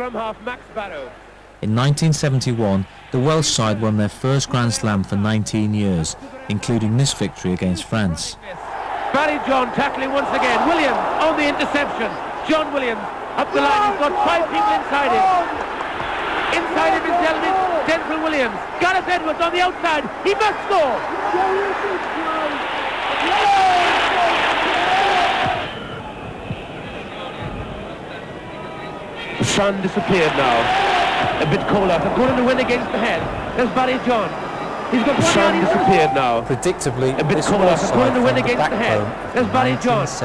scrum half Max Barrow. In 1971, the Welsh side won their first Grand Slam for 19 years, including this victory against France. Barry John tackling once again. Williams on the interception. John Williams up the line. He's got 5 people inside him. Inside him is Denzel Williams. Gareth Edwards on the outside. He must score. The sun disappeared now. A bit colder. They're going to win against the head. There's Barry John. He's got 1 yard. He's disappeared now. Predictably, a bit colder. They're going to win against the head. There's Barry John. He's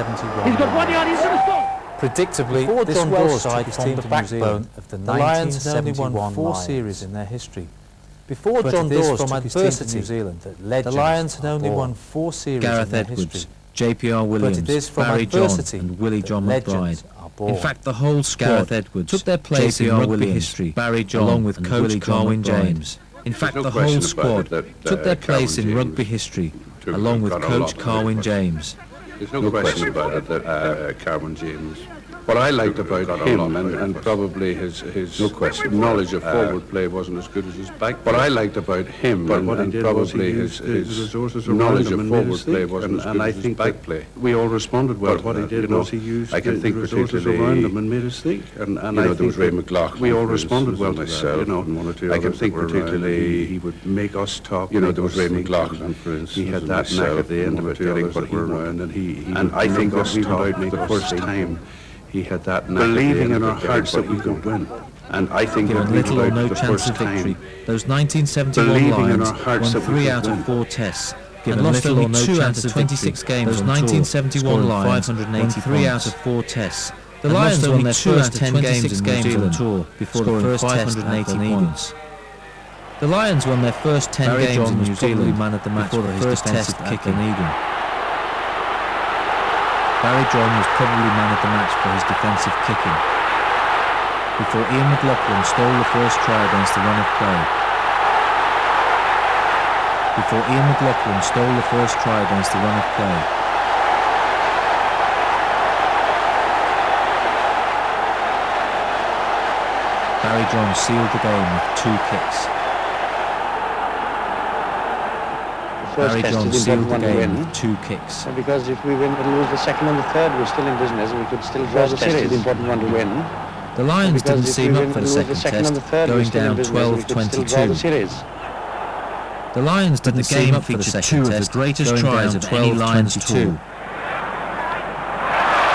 got 1 yard. He's going to score. Predictably, this Welsh side formed the backbone of the Lions had only won 4 series in their history. Before John Dawes took his team to New Zealand, the Lions had only won 4 series in their history. JPR Williams, Barry John and Willie John McBride. In fact, the whole squad took their place in rugby history, Barry John along with coach Carwyn James. In fact, the whole squad took their place in rugby history, along with coach Carwyn James. There's no question about it that Carwyn James. What I liked about him, and probably his knowledge of forward play wasn't as good as his back. What I liked about him, and probably his knowledge of forward play wasn't as good as his back play. We all responded well. What he did was he used the resources around him and made us think. And I think there was Ray McLaughlin. We all responded well to that. I can think particularly he would make us talk. There was Ray McLaughlin, for instance. He had that knack at the end of it, getting what he wanted, and I think us we went out for the first time. He had that believing in our hearts that we could win. And I think given little or no chance of victory, those 1971 Lions won 3 out of 4 tests. Given little or no chance of 26 games, those 1971 Lions won 3 out of 4 tests. The Lions won their first 10 games in New Zealand tour before the first 580 points. The Lions won their first 10 games in New Zealand man of the match before the first test kicking Eden. Barry John was probably man of the match for his defensive kicking, before Ian McLaughlin stole the first try against the run of play. Before Ian McLaughlin stole the first try against the run of play. Barry John sealed the game with 2 kicks. Barry John sealed the game with 2 kicks. Because if we win or lose the second and the third, we're still in business. We could still draw the series. The important one to win. The Lions didn't seem up for the second test, going down 12-22. The Lions didn't seem up for the second test, greatest tries of any Lions tour.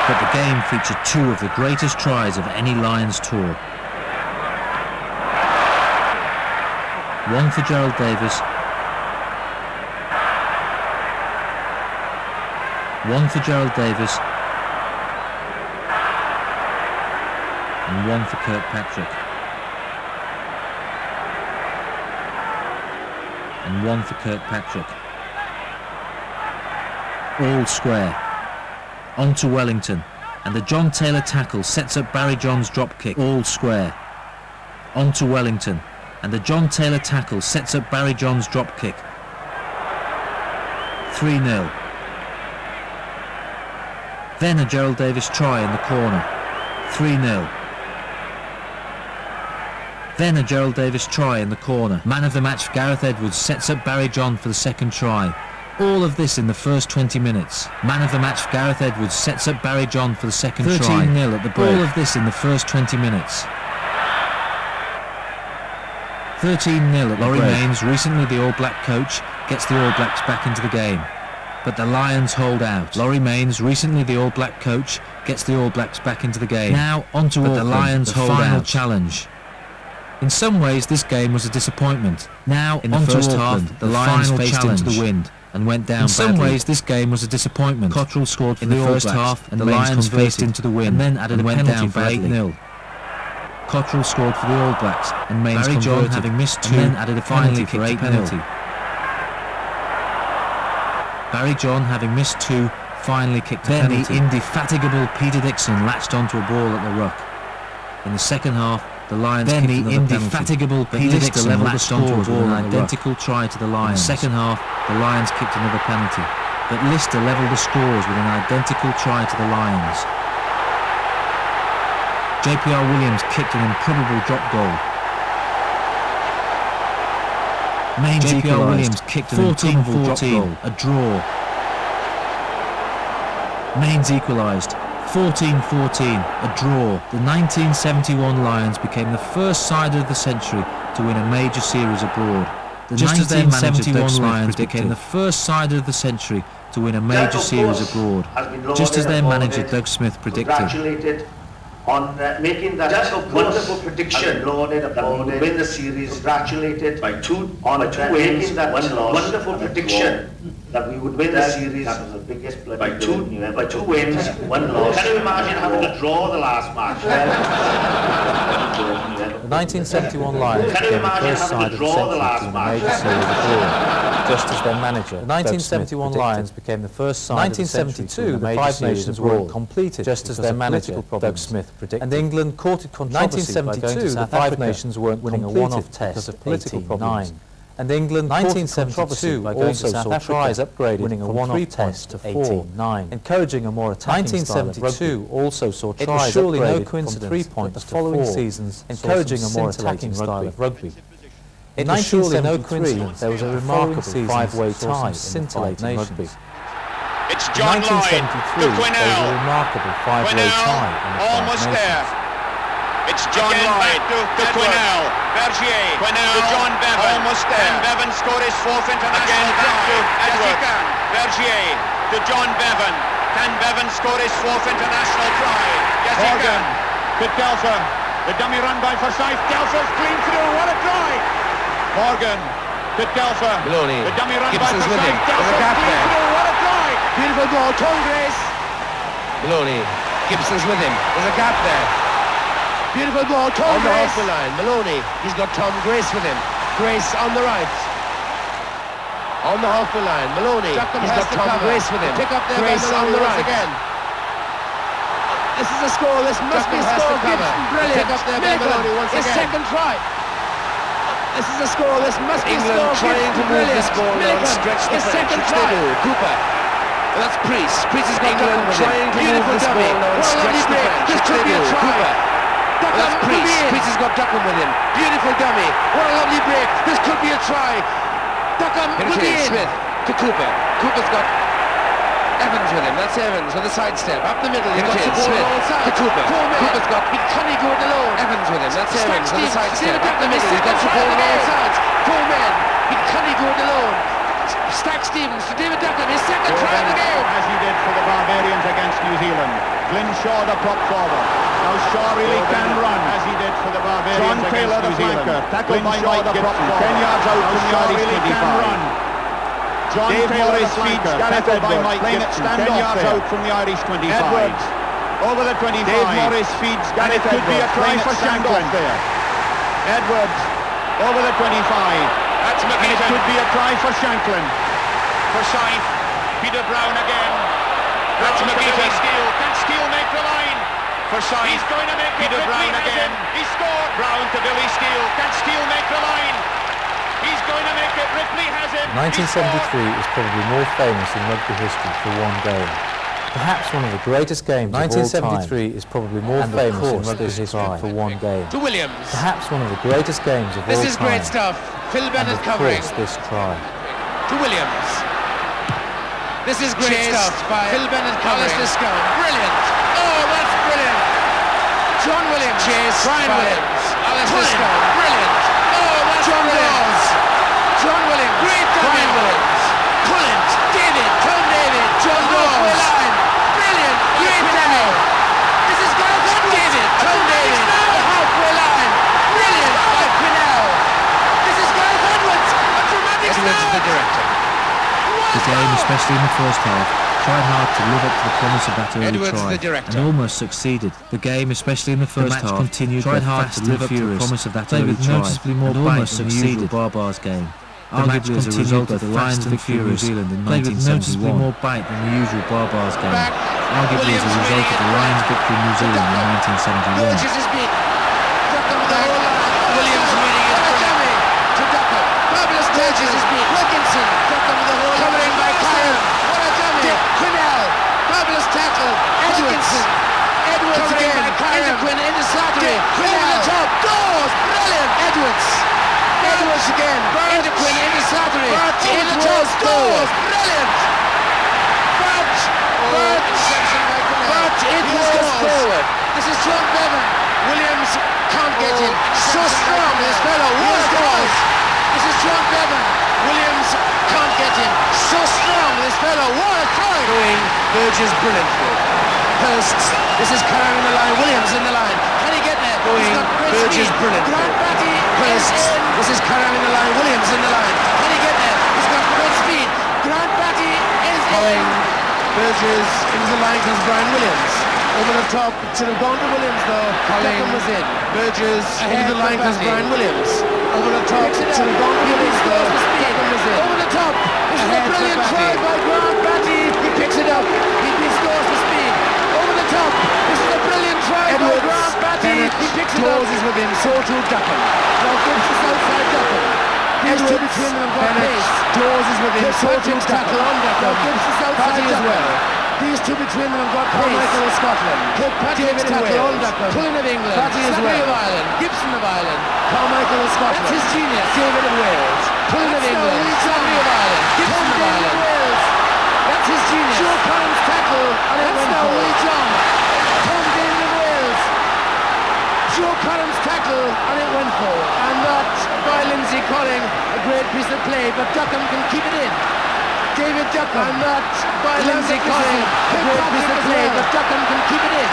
But the game featured 2 of the greatest tries of any Lions tour. One for Gerald Davis, one for Gerald Davis, and one for Kirkpatrick, and one for Kirkpatrick. All square. On to Wellington, and the John Taylor tackle sets up Barry John's drop kick. All square. On to Wellington, and the John Taylor tackle sets up Barry John's drop kick. 3-0. Then a Gerald Davis try in the corner. 3-0. Then a Gerald Davis try in the corner. Man of the match Gareth Edwards sets up Barry John for the second try. All of this in the first 20 minutes. Man of the match Gareth Edwards sets up Barry John for the second try. 13-0 at the break. All of this in the first 20 minutes. 13-0 at the break. Laurie Mains, recently the All Black coach, gets the All Blacks back into the game. But the Lions hold out. Laurie Mains, recently the All Black coach, gets the All Blacks back into the game. Now on to Auckland, the Lions hold out. Final challenge. In some ways this game was a disappointment. Now in the first half the Lions faced into the wind and went down badly. In some ways this game was a disappointment. Cottrell scored in the first half and the Lions faced into the wind and then added a penalty for 8-0. Cottrell scored for the All Blacks and Mains Barry John having missed 2 and then added a penalty for 8-0. Barry John, having missed 2, finally kicked a penalty. Then the indefatigable Peter Dixon latched onto a ball at the ruck. In the second half, the Lions kicked another penalty. Then the indefatigable Peter Dixon latched onto a ball with an identical try to the Lions. In the second half, the Lions kicked another penalty. But Lister levelled the scores with an identical try to the Lions. JPR Williams kicked an improbable drop goal. Mains JPR Williams kicked an improbable drop goal. A draw. Mains equalised. 14-14, a draw. The 1971 Lions became the first side of the century to win a major series abroad. The 1971 Lions became the first side of the century to win a major series abroad, just as their manager Doug Smith predicted. On making that wonderful prediction that we would win the series, congratulated by two wins, that wonderful prediction that we would win the series. That was the biggest by two wins, one loss. Can you imagine having to draw the last match? The 1971 Lions became the first side of the century to win a major series abroad, just as their manager. The 1971 Lions became the first side of the century to win a major series abroad, completed just as their manager Doug Smith predicted. And England courted controversy by going to South Africa, 1972 the Five Nations weren't winning a one-off test because of political problems. And England 1972 also saw tries upgraded winning a one-off test to 4-9, encouraging a more attacking style of rugby. Also saw tries surely no coincidence from 3 points the following seasons, encouraging a more attacking style of rugby. It was surely no coincidence there was a remarkable five-way tie in scintillating rugby. It's John Lloyd to Quinnell. A remarkable five-way tie in the almost there. It's John Lloyd to Quinnell. Bergier to John Bevan. Almost there. And Bevan scored his fourth international try. Edward. Bergier to John Bevan. Can Bevan score his fourth international try? Yes, he can. To Telfer. The dummy run by Forsyth. Telfer's clean through. What a try! Morgan to Telfer. Maloney. The dummy run by Gibson's with him. Forsyth. Telfer's clean through. What a try! Beautiful ball. Tom Grace. Maloney. Gibson's with him. There's a gap there. Beautiful ball, Tom Grace. On the halfway line, Maloney, he's got Tom Grace with him. Grace on the right. On the halfway line, Maloney, he's got Tom Grace with him. Pick up there Grace on the right. Again. This is a score, this must be a score. Gibson, brilliant. Pick up there by Maloney once again. His second try. This is a score, this must be a score. England trying to move this ball now and stretch the second try. Cooper. Well, that's Priest. Priest has got England trying to move this ball now and stretch the bench. This could be a try. Well, that's Priest. Priest has got Duckham with him. Beautiful dummy. What a lovely break. This could be a try. Duckham could be in. Smith to Cooper. Cooper's got Evans with him. That's Evans with a sidestep. Up the middle. He's got Smith to Cooper. Cooper's got Connie Gord alone. Evans with him. That's Evans with a sidestep. Up the middle. He's got support on all sides. Four men. Connie Gord alone. Stack Stevens to David Duckham. His second try of the game. As he did for the Barbarians against New Zealand. Glyn Shaw the prop forward. Now Shaw really can run, as he did for the Barbarians. John Taylor the flanker, tackled by Mike Gibson, 10 yards out from the Irish 25. John Taylor is flanker, tackled by Mike Gibson, 10 yards out from the Irish 25. Edwards over the 25. Dave Morris feeds Gareth Edwards. And it could be a try for Shanklin there. Edwards over the 25. That's McGeechan. And it could be a try for Shanklin. Forsyth, Peter Brown again. That's McGeechan. Steele. Can Steele make the line? Forsyth. He's going to make Peter Brown again. He scored. Brown to Billy Steele. Can Steele make the line? He's going to make it. Ripley has it. 1973 is probably more famous in rugby history for one game. Perhaps one of the greatest games of all time. 1973 is probably more famous in rugby history for one game. To Williams. Perhaps one of the greatest games of all time. This is great stuff. Phil Bennett covering. And of course, this try. To Williams. This is great stuff by Phil Bennett covering. Alistair Scone. Brilliant. Oh, that's brilliant. John Williams. Chase. Brian Williams. Alistair Scone. Brilliant. Oh, that's John brilliant. John Williams. Great Brian Williams. Pullent. David. Tom David. John Dawes. Brilliant. Great Daniel. This is Gareth Edwards. David. Tom David. The halfway line. Brilliant by Quinnell. This is Gareth Edwards. A dramatic start. The director. The game, especially in the first half, tried hard to live up to the promise of that early try and almost succeeded. The game, especially in the first half, continued tried hard to live up to the promise of that early try noticeably more and almost succeeded. Barbars game. Arguably as a result of the Lions victory in New Zealand in 1971. Noticeably more bite than the usual Barbars game. Arguably as a result of the Lions victory in New Zealand in 1971. Williams winning it for Dummy to Duckham. Fabulous touches has been Wilkinson. Duckham with the whole covering by Karen. What a dummy. Dick Quinnell. Fabulous tackle. Edwards. Edwards again. Into Quinn, into Walsh again. Into Quinn, into Slattery. In the top, Dawes. Brilliant. But it was forward. This is John Bevan. Williams can't get in. So strong, this fellow. What a goal. This is John Bevan. Williams can't get in. So strong, this fellow. What a try. Going Burgess brilliantly. Posts. This is carrying the line. Williams in the line. Can he get there? Going Burgess brilliantly. Posts. This is carrying the line. Williams in the line. Can he get there? He's got great speed. Grant Batty is in. Burgess into the line comes Brian Williams. Over the top, should have gone to Williams though. Beckham was in. Burgess into the line comes Brian Williams. Over the top, should have gone to Williams though. Beckham was in. Over the top, this is a brilliant try by Grant Batty. He picks it up. He scores for speed. Over the top, this is a brilliant try by Grant Batty. He picks it up. Dawes is with him, so to Duckham. Now gives us outside Duckham. These two between them got pace. Dawes is with him, so to tackle on Duckham. Gives us outside as well. These two between them have got Carmichael of Scotland. David tackle on Duckham. Pulling of England. Patty as well. of Ireland. Gibson of Ireland. Carmichael of Scotland. That's his genius. David of Wales. Pulling of England. Slattery of Ireland. Gibson of Ireland. Wales. That's his genius. Joe Collins tackle and it went forward. John. Tom David of Wales. Joe Collins tackle and it went forward. And that by Lindsay Colling. A great piece of play, but Duckham can keep it in. David Duckham, and that by Lindsay Colling, a great piece of play, but Duckham can keep it in.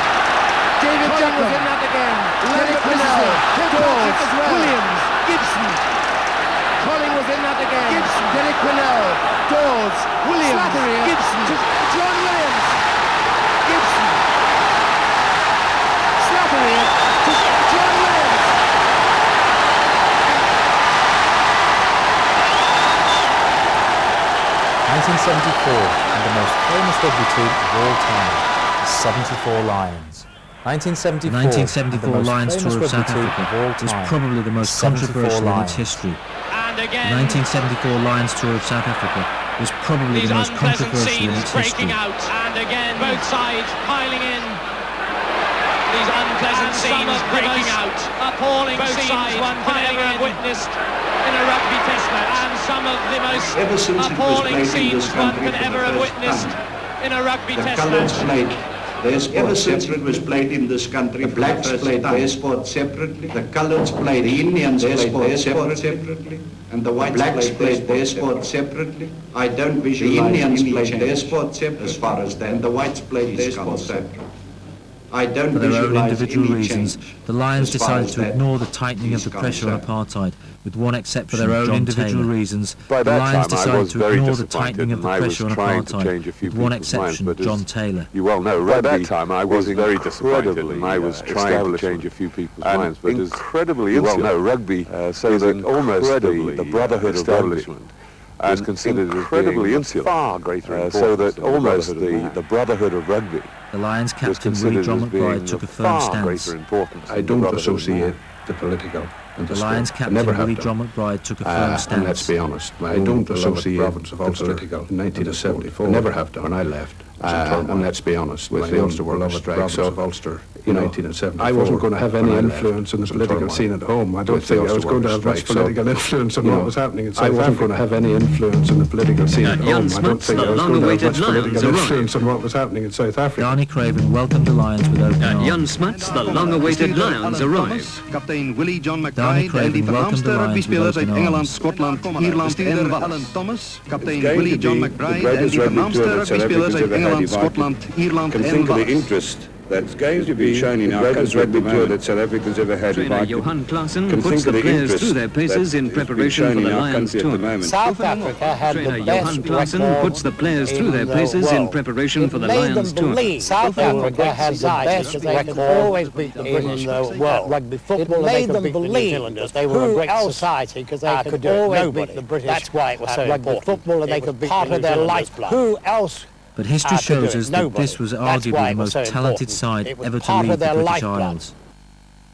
David Duckham was in that again. Lenny Quinnell, Dawes, Williams, Gibson. Colling was in that again. Gibson, Denny Quinnell, Dawes, Williams, Slattery, Gibson, John Williams, Gibson, Slattery, John Williams. 1974, and the most famous rugby team of all time, the 74 Lions. 1974 Lions tour of South Africa was probably the most controversial in its history. The 1974 Lions tour of South Africa was probably the most controversial in its history. And again, both sides piling in. These unpleasant scenes breaking out. Appalling scenes one can ever have witnessed in a rugby test match. And some of the most appalling scenes one can ever have witnessed in a rugby test match. Ever since it was played in this country, the blacks played their sport separately, the coloureds played, the Indians played their sport separately, and the whites played their sport separately. I don't visualize the Indians played their sport separately as far as that, and the whites played their sport separately. I don't For their own visualize individual any reasons, change the Lions as far decided as to that ignore the tightening of is the pressure on concerned. apartheid, with one exception, For their own John individual Taylor. reasons, The by that Lions time I decided was to very ignore the disappointed, tightening of the and I was pressure on trying to apartheid, change a few with one people's minds, exception, but as John Taylor. You well know, By rugby that time I was very disappointed, and I was trying to change a few people's minds, but incredibly you well know, rugby so that almost the brotherhood of establishment rugby was considered incredibly as being insular, far greater so that almost the the brotherhood of rugby The Lions was captain Willie considered John as being McBride took a of firm far stance. greater importance. I than the don't brotherhood of associate the political and The the Lions sport. I captain never have Willie done. John McBride took a firm stance. And let's be honest, I don't associate province of the Ulster political in 1974. I Never have done. When I left, and let's be honest, with the Ulster Workers' strike, so of Ulster you know, I wasn't going to have any influence in the political scene at home. I don't think I was going to have much political influence on what was happening in South Africa. I wasn't going to have any influence in the political scene at home. I don't think I was going to have much political influence on what was happening in South Africa. Darnie Craven welcomed the Lions with open arms. Jan Smuts, the long-awaited Lions arrived. Kaptein Willie John Darnie McBride en die Craven welcomed voornaamste the Lions with rugbyspelers uit open Engeland, arms. Skotland, Ierland en Wales. Thomas, kaptein going Willie to John be McBride the en greatest die rugby voornaamste tour that South rugbyspelers Africa's uit ever had Engeland, divided. Skotland, Ierland Can en think of the Wales. interest that's going to be shown in the our greatest country at the rugby tour moment. that South Africa's ever had. Trainer Johan Claassen Can puts think of the the players interest through their paces in that's been preparation shown for the in our Lions country at the tour. moment. South Africa had Trainer the Johan best Claassen record puts the players through their in the paces in world. preparation for the It made Lions them tour. believe South Africa had the best record always beat the British in the world. Rugby football, it made them believe that they were a great society because they could always beat the British. That's why it was so rugby football, and they could beat part of their lifeblood. Who else? But history shows us that this was arguably the most talented side ever to leave the British Isles.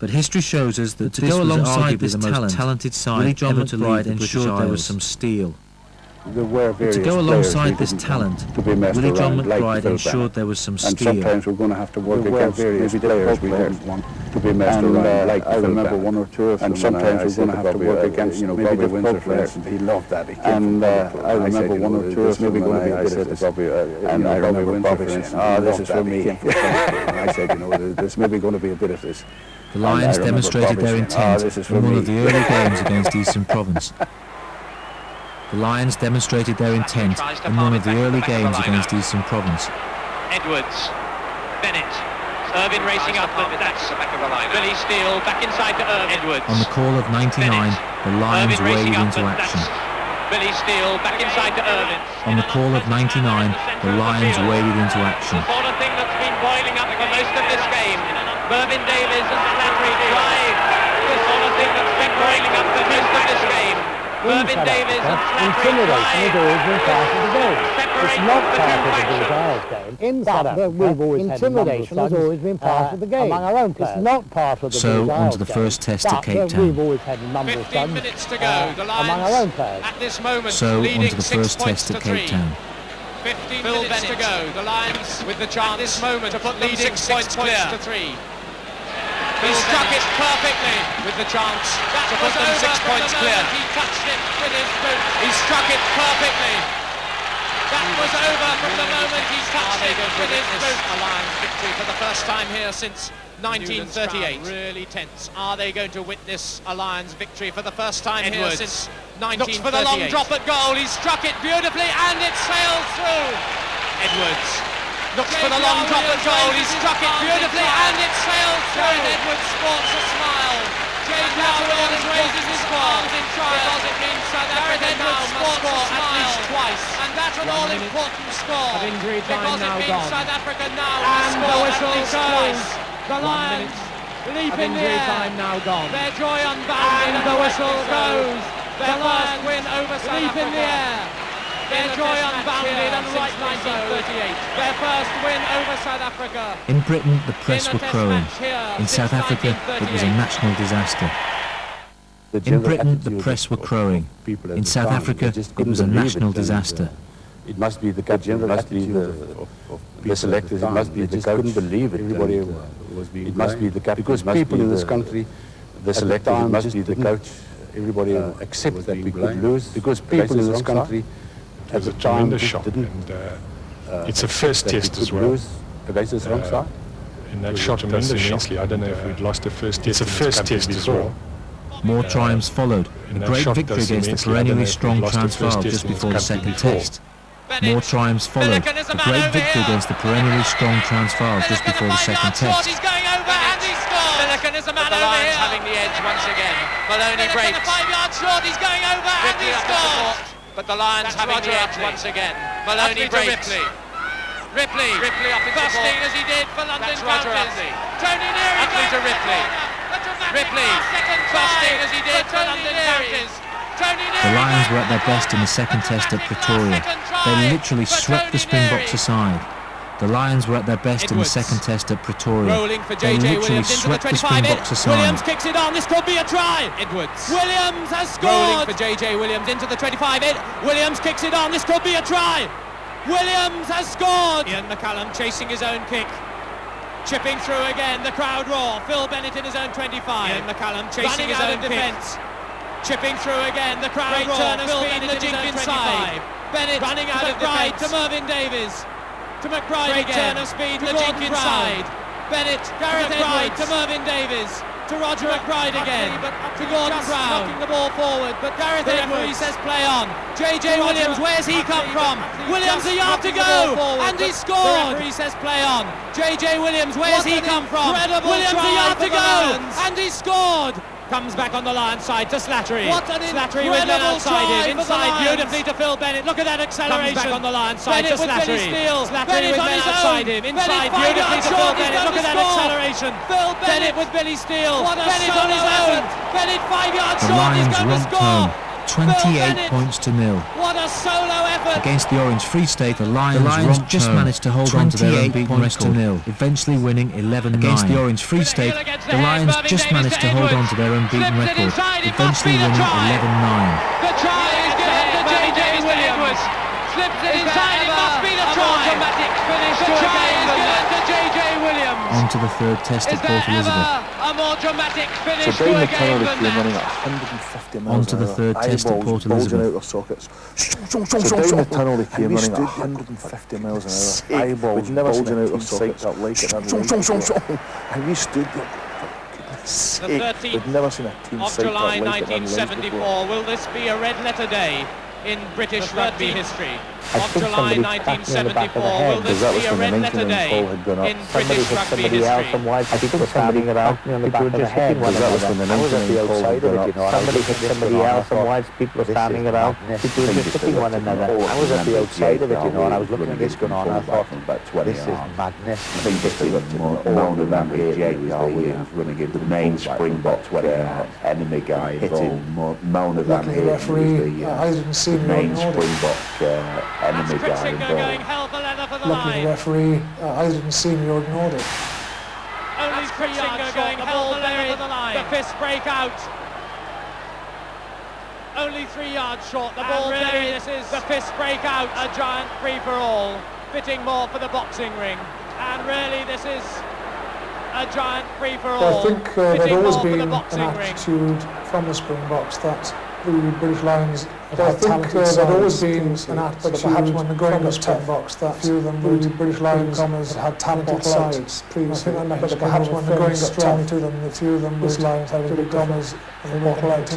But history shows us that to go alongside this talented side, Willie John McBride ensured there was some steel. But to go alongside this talent, Willie John McBride ensured there was some steel. And sometimes we're going to have to work against maybe players we didn't want. to be messed around. Like I remember one or two of them, and sometimes we're going to have to work against, you know, maybe Bobby Windsor, Pope, for instance. he loved that. He And I remember one or two of them, maybe going to be a I bit said of to this. Bobby, And I remember Bobby saying, this is for me. And I said, you know, there's maybe going to be a bit of this. The Lions demonstrated their intent in one of the early games against Eastern Province. The Lions demonstrated their intent in one of the early games against Eastern Province. Edwards, Bennett, Irvin racing up, but that's Billy Steele back inside to Irvin. Edwards. On the call of 99, the Lions waded into action. Billy Steele back inside to Irvin. On the call of 99, the Lions waded into action. The sort of thing that's been boiling up for most of this game. Mervyn Davies and Slattery drive. The sort of thing that's been boiling up for most of this game. Mervyn Davies and Slattery drive. It's not part of the Bulls game. In South Africa, intimidation has always been part of the game. Among our own players. It's not part of the So, on to the first test at Cape Town. We've always had a number of 15 minutes to go. The Lions among our own players. at this moment So, on leading to the 6 first points test at to 3. Cape Town. 15 minutes to go. The Lions with the chance at this moment to put leading 6 points to 3. He struck it perfectly with the chance to put them 6 points clear. He touched it with his boot. He struck it perfectly. That was over from the moment he touched it with his boot. A Lions victory for the first time here since 1938. Really tense. Are they going to witness a Lions victory for the first time here since 1938? Looks for the long drop at goal. He struck it beautifully and it sails through. Edwards looks for the long drop at goal. He struck it beautifully and it sails through. Edwards sports a smile. Williams raises his arms in triumph. It means South Africa now must score at least twice. And that's an all-important score. Because it means South Africa now must score at least twice. The Lions leap in the air. Their joy unbounded and the whistle goes. Their Lions win over South Africa. Leap in the air. Their joy unbounded and right 1938. Their first win over South Africa. In Britain, the press were crowing. In South Africa, it was a national disaster. In Britain, the press were crowing. In South Africa, it was a national disaster. It must be the general attitude of the selectors. It must be the coach. Couldn't believe it. Everybody was being. It must be the captain. Because people in this country, the selectors, it must be the coach. Everybody accept that we could lose. Because people in this country, at the time, didn't. It's a first test as well. Against this wrong side. And that shot him immensely. I don't know if we'd lost the first test. It's a first test as well. More triumphs followed. A great victory against the perennially strong Transvaal just before the second test. More triumphs followed. A great victory against the perennially strong Transvaal just before the second test. He's going over and he scores. Milliken is a man over here. Having the edge once again. Maloney breaks. 5-yard shot. He's going over and he scores. But the Lions having the edge once again. Maloney breaks. Ripley up into busting as he did for London Counties. Tony Neary Utley to Ripley. Ripley busting as he did for London Counties. The Lions were at their best in the second test at Pretoria. They literally swept the Springboks aside. The Lions were at their best in the second test at Pretoria. They literally swept the Springboks aside. Williams kicks it on. This could be a try. Edwards. Williams has scored. Rolling for JJ Williams into the 25. Williams kicks it on. This could be a try. Williams has scored. Ian McCallum chasing his own kick. Chipping through again. The crowd roar. Phil Bennett in his own 25. Ian McCallum chasing his own defence. Chipping through again. The crowd roar. Turn of Phil speed in the jink inside. Bennett running out of McBride to Mervyn Davies. To McBride again. Turn of speed in the jink inside. Bennett Gareth McBride to Mervyn Davies. To Roger McBride again. To Gordon Brown. Knocking the ball forward. But Gareth Edwards says play on. JJ Williams, where's he come from? Williams a yard to go. And he scored. The referee says play on. JJ Williams, where's he come from? Williams a yard to go. And he scored. Comes back on the Lions side to Slattery. What an Slattery with men outside him. Inside beautifully to Phil Bennett. Look at that acceleration. Comes back on the Lions side to Slattery. Slattery with men outside him. Inside beautifully to Phil Bennett. Look at that acceleration. Phil Bennett with Billy Steele. Bennett on his own. Bennett 5-yard short. He's going to score. 28 points to 0. What a solo effort. Against the Orange Free State, the Lions just managed to hold on to their unbeaten record, eventually winning 11-9. Against the Orange Free State, the Lions just managed to hold on to their unbeaten record, eventually winning 11-9. The try is given to JJ Williams. slips it inside. It must be the try. Dramatic finish The to a try game is given to J.J. Williams. On to the third test Is at there Port ever Elizabeth. a more dramatic finish So to Dave a game McConnell than came running that? at 150 miles On to an the hour. third test at Eyeballs Port bulging Elizabeth. out their sockets. So down the tunnel he came running at 150 miles an hour. Eyeballs bulging out their sockets. And we stood there. The 13th of July 1974. Will this be a red letter day in British rugby history? Of July 1974. Will this be a red letter day in British rugby history? I think it was standing around me on the back of the head. That was when the I was at the outside of it, you know. Somebody hit somebody else, and whilst people were standing around, people were just hitting one another. I was at the outside of it, you know, and I was looking at this going on, and I thought, this is madness. I think this is a mound of that J.P.R. Williams running into the main Springbok enemy guy hitting mound of that I didn't see the main Springbok enemy guy involved. Luckily the referee, I didn't see him, or ignored it. Only 3 yards going hell for leather for the line. The fist break out. Only 3 yards short. The ball really, this is the fist break out. A giant free-for-all. Fitting more for the boxing ring. And really, this is a giant free-for-all. I think there'd always been an attitude from the Springboks that the British Lions had talented sides. There'd always been an attitude, perhaps when the going got tough, that few of them, the British Lions had talented sides previously. But perhaps when the going got tough to them, the few of them was Lions had big Thomas and they walked out.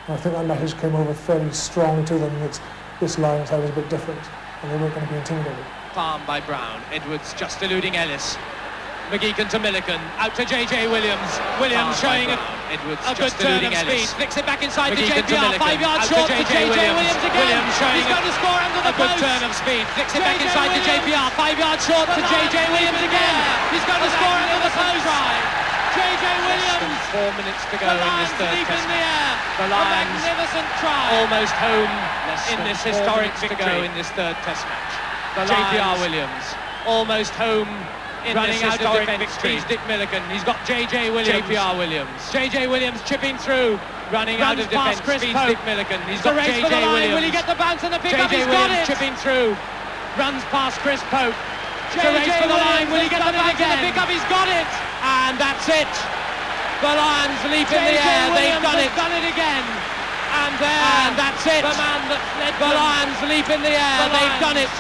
I think that message came over fairly strong to them that this Lions side was a bit different and they weren't going to be intimidated. Palm by Brown. Edwards just eluding Ellis. McGeechan to Milliken, out to J.J. Williams. Williams showing Edwards a good turn of speed, flicks it back inside McGeechan to JPR, 5 yards short to J.J. Williams again. Williams showing he's going to score under the post. A good turn of speed, flicks it back inside to JPR, 5 yards short to J.J. Williams again. He's going to score under the post. J.J. Williams. 4 minutes to go in this third test match. The Lions, magnificent try, almost home in this historic victory in this third test match. JPR Williams, almost home in running this historic victory. Dick Milliken, he's got J.J. Williams. JPR Williams. J.J. Williams chipping through. Running out of defence, feeds Dick Milliken. He's got J.J. Williams. Will he get the bounce and the pick-up? He's got it! Chipping through. Runs past Chris Pope. It's a race for the line. Will he get the bounce and the pick-up? He's got it! And that's it. The Lions leap in the air. They've done it. Done it again. And there. And that's it. The man that led the Lions leap in the air. They've done it.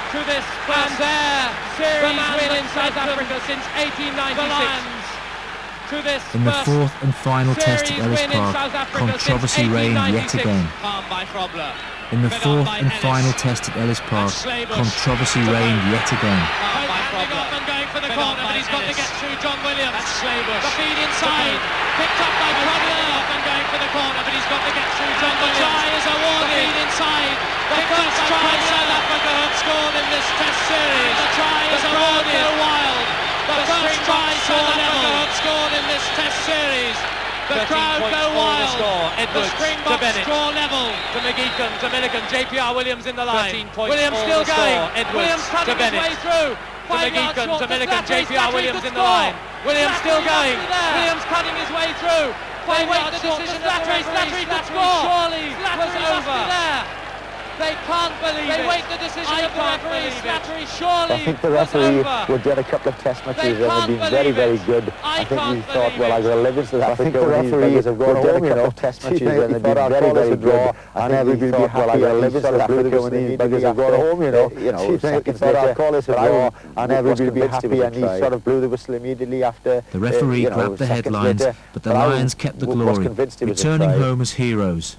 To this and there series win in South Africa since 1896. To this in the fourth and final test at Ellis Park, controversy reigned yet again. In the fourth and final test at Ellis Park, controversy reigned yet again. Going for the corner, but he's got to get through John Williams. The feed inside, picked up by Cromwell, and going for the corner, but he's got to get through John Williams. The try is awarded. The feed inside. The first try South Africa have scored in this Test series. The try is awarded. Go wild. The first try South Africa have scored in this Test series. The crowd go wild. The Springboks score level. To McGeechan, to Milliken, JPR Williams in the line. Williams still going. Williams cutting his way through. To McGeechan, to Milliken, JPR Williams in the line. Williams still going. Williams cutting his way through. They wait the decision. Slattery could score. Surely was over. They can't believe it. They wait the decision of the referee. Slattery surely I think the referee would get a couple of test matches that would be very, very good. I think he thought, well, I'm going to live in South Africa. I think the referees have got home, you know, test matches and they'd be very, very good. And everybody would be happy. I'm going to live in South Africa when these buggers have got home, you know. Seconds later, and everybody would be happy, and he sort of blew the whistle immediately after. The referee grabbed the headlines, but the Lions kept the glory, returning home as heroes.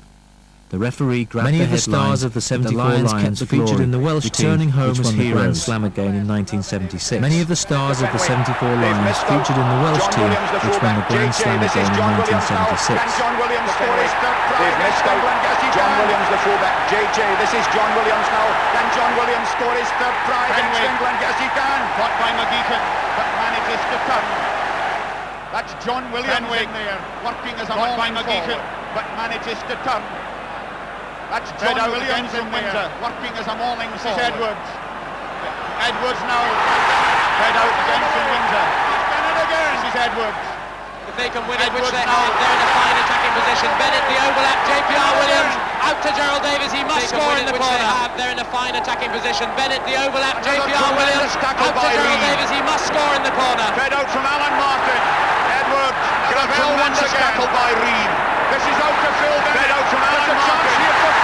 The referee grabbed the headlines. Many of the stars of the 74 Lions featured in the Welsh team, which won the Grand Slam again in 1976. Many of the stars of the 74 Lions featured in the Welsh team, which won the Grand Slam again in 1976. John Williams score his third try against England? Yes, he can. John Williams, the fullback. JJ, this is John Williams now. Can John Williams score his third try against England? Yes, he can. Caught by McGeechan, but manages to turn. That's John Williams in there, working as a mauling forward, but manages to turn. That's John Williams in Windsor, working as a mauling forward. This is Edwards. Edwards now. Head out against Windsor. He's done it again. This is Edwards. If they can win it, which they have, they're in a fine attacking position. Bennett, the overlap, JPR Williams, out to to Gerald Davies, he must score in the corner. They're in a fine attacking position. Bennett, the overlap, JPR Williams, out to Gerald Davies, he must score in the corner. Fed out from Alan Martin. Edwards, Gravel once again. Tackle by Reed. This is out to Phil Bennett. Fed out from Alan Martin.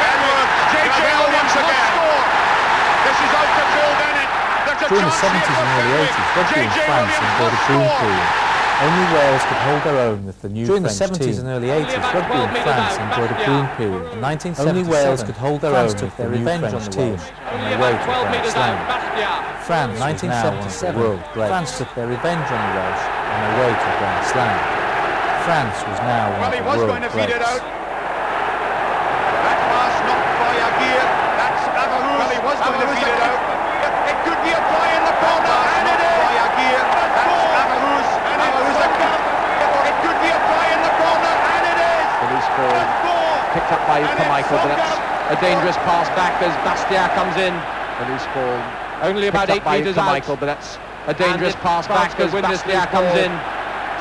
Edwards, Gravel once again. This is out to Phil Bennett. During the 70s and early 80s, rugby in France enjoyed a boom period. Only Wales could hold their own with the new French team. During the 70s and early 80s, rugby in France enjoyed a boom period. In 1977, only Wales could hold their own with the new French team on their way to Grand Slam. France, 1977, world great. France took their revenge on the Welsh on their way to Grand Slam. France was now one of the world greats. That pass knocked by Aguirre. That's Avaruz. Well, he was going to feed it out. It could be a try in the corner, and it is. By Aguirre. That's Avaruz. And it could be a try in the corner, and it is. Police ball picked up by Michael, but that's a dangerous pass back as Bastia comes in. Police ball only about 8 metres out. Michael, but that's a dangerous pass back as Bastia comes in.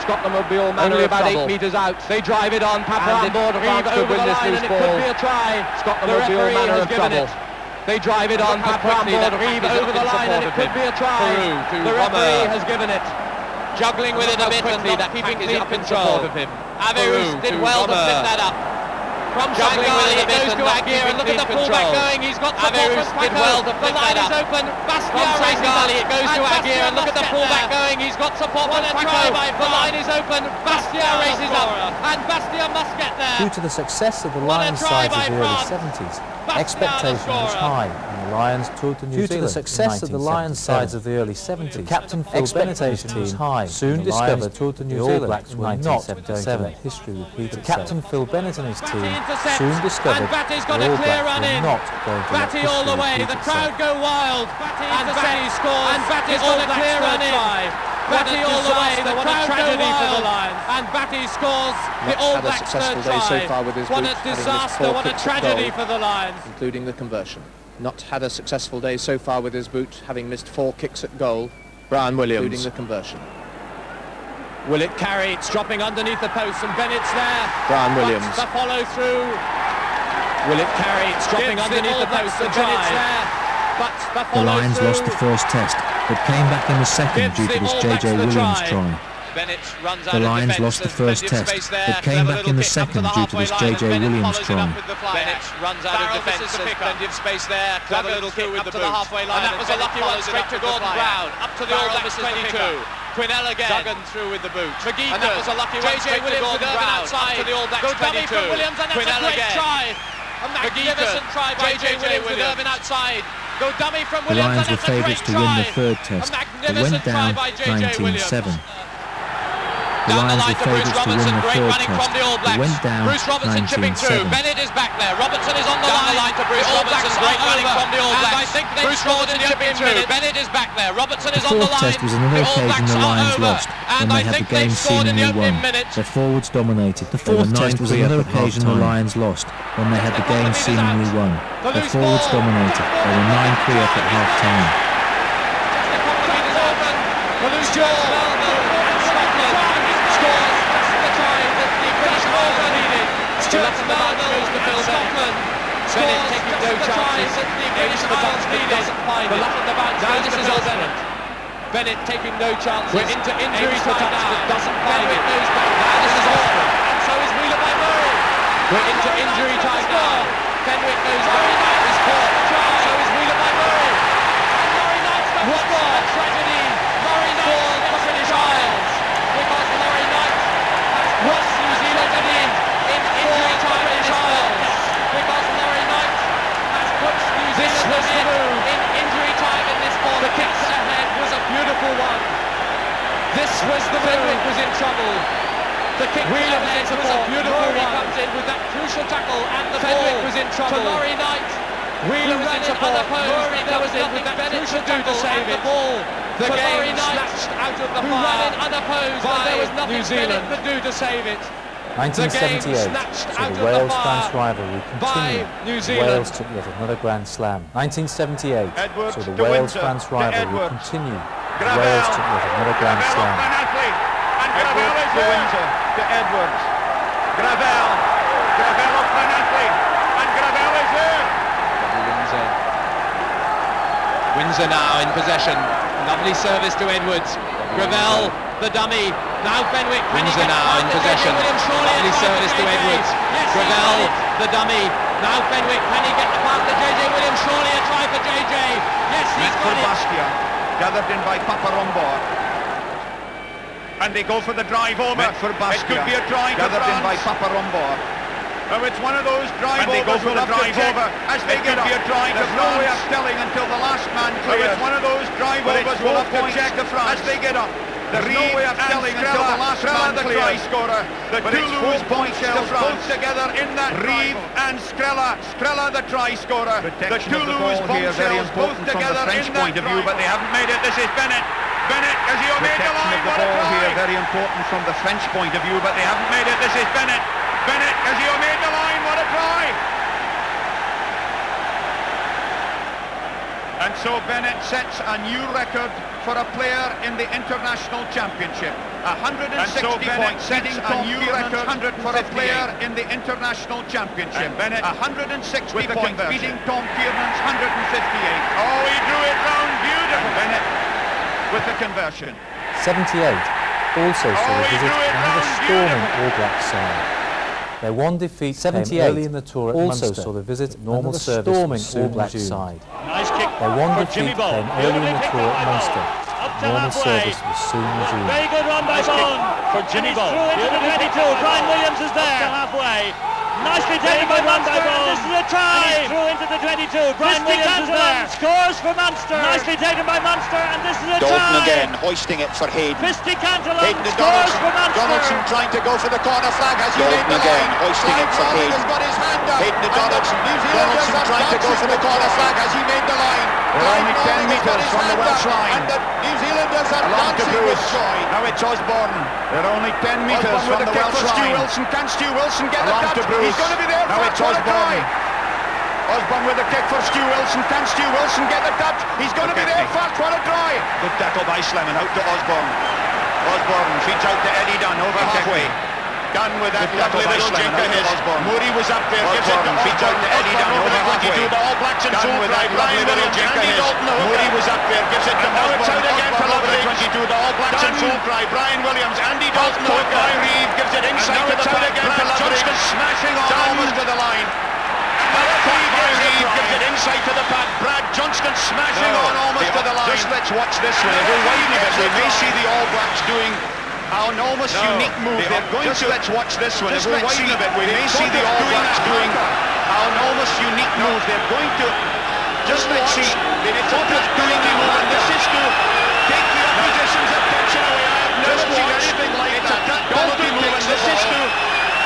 Scotland will be all manner only about 8 metres out. They drive it on. Papa over the line, and it could be a try. Scotland will be all manner of trouble. They drive it on. Papa over the line, and it could be a try. The referee has given it. Juggling with it a bit and not keeping clean control of him. Averus did well to flip that up. From Shanghai, it goes to Aguirre, and look at the fullback going. He's got support from did well to flip that up. The line is open. Bastia races up. It goes to Aguirre, and look at the fullback going. He's got support from Paco. The line is open. Bastia races up, and Bastia must get there. Due to the success of the Lions sides of the early 70s, expectation was high, and the Lions toured to New Zealand. Due to the success of the Lions sides of the early 70s, Captain Phil Bennett's team was high. Soon discovered toured to New Zealand. The All Blacks were not going to let history repeat itself. Captain Phil Bennett and his team soon discovered Batty's the got a All clear Blacks run were in. not going to let Batty all the way. The crowd go wild. And Batty scores. And Batty's got a clear run in. Batty all the way. The crowd go wild. And Batty scores. The All Blacks third try. What a disaster. What a tragedy for the Lions. Including the conversion. Not had a successful day so far with his boot, having missed 4 kicks at goal. Brian Williams. Including the conversion. Will it carry? It's dropping underneath the post, and Bennett's there. Brian Williams. The follow through. Will it carry? It's dropping underneath the post, and Bennett's there. But the follow The Lions lost the first test, but came back in the second due to this JJ Williams try. The Lions lost the first test, but came back in the second due to this JJ Williams try. Bennett runs out of defence, there's plenty of space there. Clever little kick up to the halfway line, and that was a lucky one, straight to Gordon Brown, up to the All Blacks 22. Quinnell again. Duggan through with the boot. McGee, and that was a lucky one, straight to Gordon Brown, up to the All Blacks 22. Williams, and that's a great try. A magnificent try by JJ Williams with Irvin outside. Go dummy from Williams, the Lions were favourites to win the third test, but went down 19-7. The Lions were favourites to win the third test, but went down 19-7. Bennett is back there. Robertson is on the line to Bruce Robertson. Great running from the All Blacks. I think Bruce Robertson chipping through. Bennett is back there. Robertson is on the line. The fourth test was another occasion the Lions lost, when they had the game seemingly won. Their forwards dominated. The fourth test was another occasion the Lions lost, when they had the game seemingly won. Their forwards dominated. They were 9-3 up at half-time. Bennett taking no chances. Aims for the box, but doesn't find it. Now this is Bennett. Bennett taking no chances. We're into injury time now. But doesn't find it. Now this is Osborne. And so is Wheeler by Murray. We're into injury time now. Fenwick goes down. Is caught. So is Wheeler by Murray. And Laurie Knight's going to score. A tragedy. Laurie Knight for British Isles. Because Laurie Knight has crossed New Zealand in injury time in Isles. Because Laurie Knight has put New Zealand in injury time in this ball. The kick to the head was a beautiful one. This was the Fenwick was in trouble. The kick to the head was a beautiful one. Comes in with that crucial tackle, and the Fenwick was in trouble. To Laurie Knight. Wheeler was in support. There was nothing Bennett could do to save it. The game snatched out of the fire. Who ran in unopposed, but there was nothing Bennett could do to save it. 1978, so the Wales-France rivalry continued. Wales took yet another Grand Slam. 1978, so the Wales-France rivalry continued. Wales took yet another Grand Slam. And Gravel is to Winter, to Edwards. Gravel off Van Atley, and Gravel is Windsor now in possession. Lovely service to Edwards. Gravel, the dummy. Now Fenwick. Windsor now in possession. Lovely service to Edwards. Gravel, the dummy. Now Fenwick. Can he get the pass to JJ Williams? Surely a try for JJ. Yes, he's got it. Bastia, gathered in by Paparombo. And they go for the drive over. It could be a try to France. Gathered in by Paparombo. Oh, it's one of those drive overs we'll have to check as they get up. There's no way of telling until the last man clears. It's one of those drive overs we'll have to check as they get up. There's no way of telling until the last man clears. The try scorer. The Toulouse points still both together in that Reeve and Strella the try scorer. The Toulouse bombshells both together in that point of view, but they haven't made it. This is Bennett. Bennett, has he made the line? What a try! Here, very important from the French point of view, but they haven't made it. This is Bennett. Bennett, has he made the line? What a try! And so Bennett sets a new record for a player in the International Championship. 160 points, setting a new record for a player in the International Championship. And Bennett 160 points, beating Tom Tiernan's 158. Oh, he drew it round beautiful. Bennett with the conversion. 78 also saw a visit to another storming All Blacks side. Their one defeat 78 early in the tour at also Munster saw the visit normal service storming All Blacks side. Nice kick. Their one defeat came early in the tour at Munster. Normal service was soon resumed. Very good run by Bone for Jimmy Bone. Through into the 22. Brian Williams is there. Up to halfway. Nicely taken by Munster. This is a try. And through into the 22. Brian Williams is there. Scores for Munster. Nicely taken by Munster, and this is a try. Dalton again, hoisting it for Hayden. Fisty Cantillon scores for Munster. Donaldson trying to go for the corner flag as he made the line. Hoisting it for Hayden. Has got his hand up. Hayden to Donaldson. Donaldson trying to go for the corner flag as he made the line. They're only 10 metres from the Welsh line. And the New Zealanders are dancing with joy. Now it's Osborne. They're only 10 metres from the Welsh line. Stu Wilson. Can Stu Wilson get the touch? He's going to be there. Now it's Osborne. Osborne with a kick for Stu Wilson. Can Stu Wilson get the touch? He's going to be there first. What a try. Good tackle by Slemon. Out to Osborne. Osborne feeds out to Eddie Dunn over halfway. Dunn with that lovely little jink of his. Moody was up there. Gives it to feeds out to Eddie Dunn over halfway. The All Blacks and Dunn with that lovely little jink of his. Moody was up there. Gives it to Osborne. It's out again for lovely 22. The All Blacks and full cry. Brian Williams. Andy Dalton hooked by Reeve. Gives it inside to the pad. Brad Johnston smashing on almost to the line. Reeve gives it inside to the pad. Brad Johnston smashing on almost to the line. Just let's watch this one. If we're winding it, we may see the All Blacks doing an almost unique move. They're going to let's watch this one. If we're winding a bit, we may see the All Blacks doing an almost unique move. They're going to just let's see. They're doing the move, and this is to take the opposition's attention away. I have never seen anything like that. Penalty move, and this is to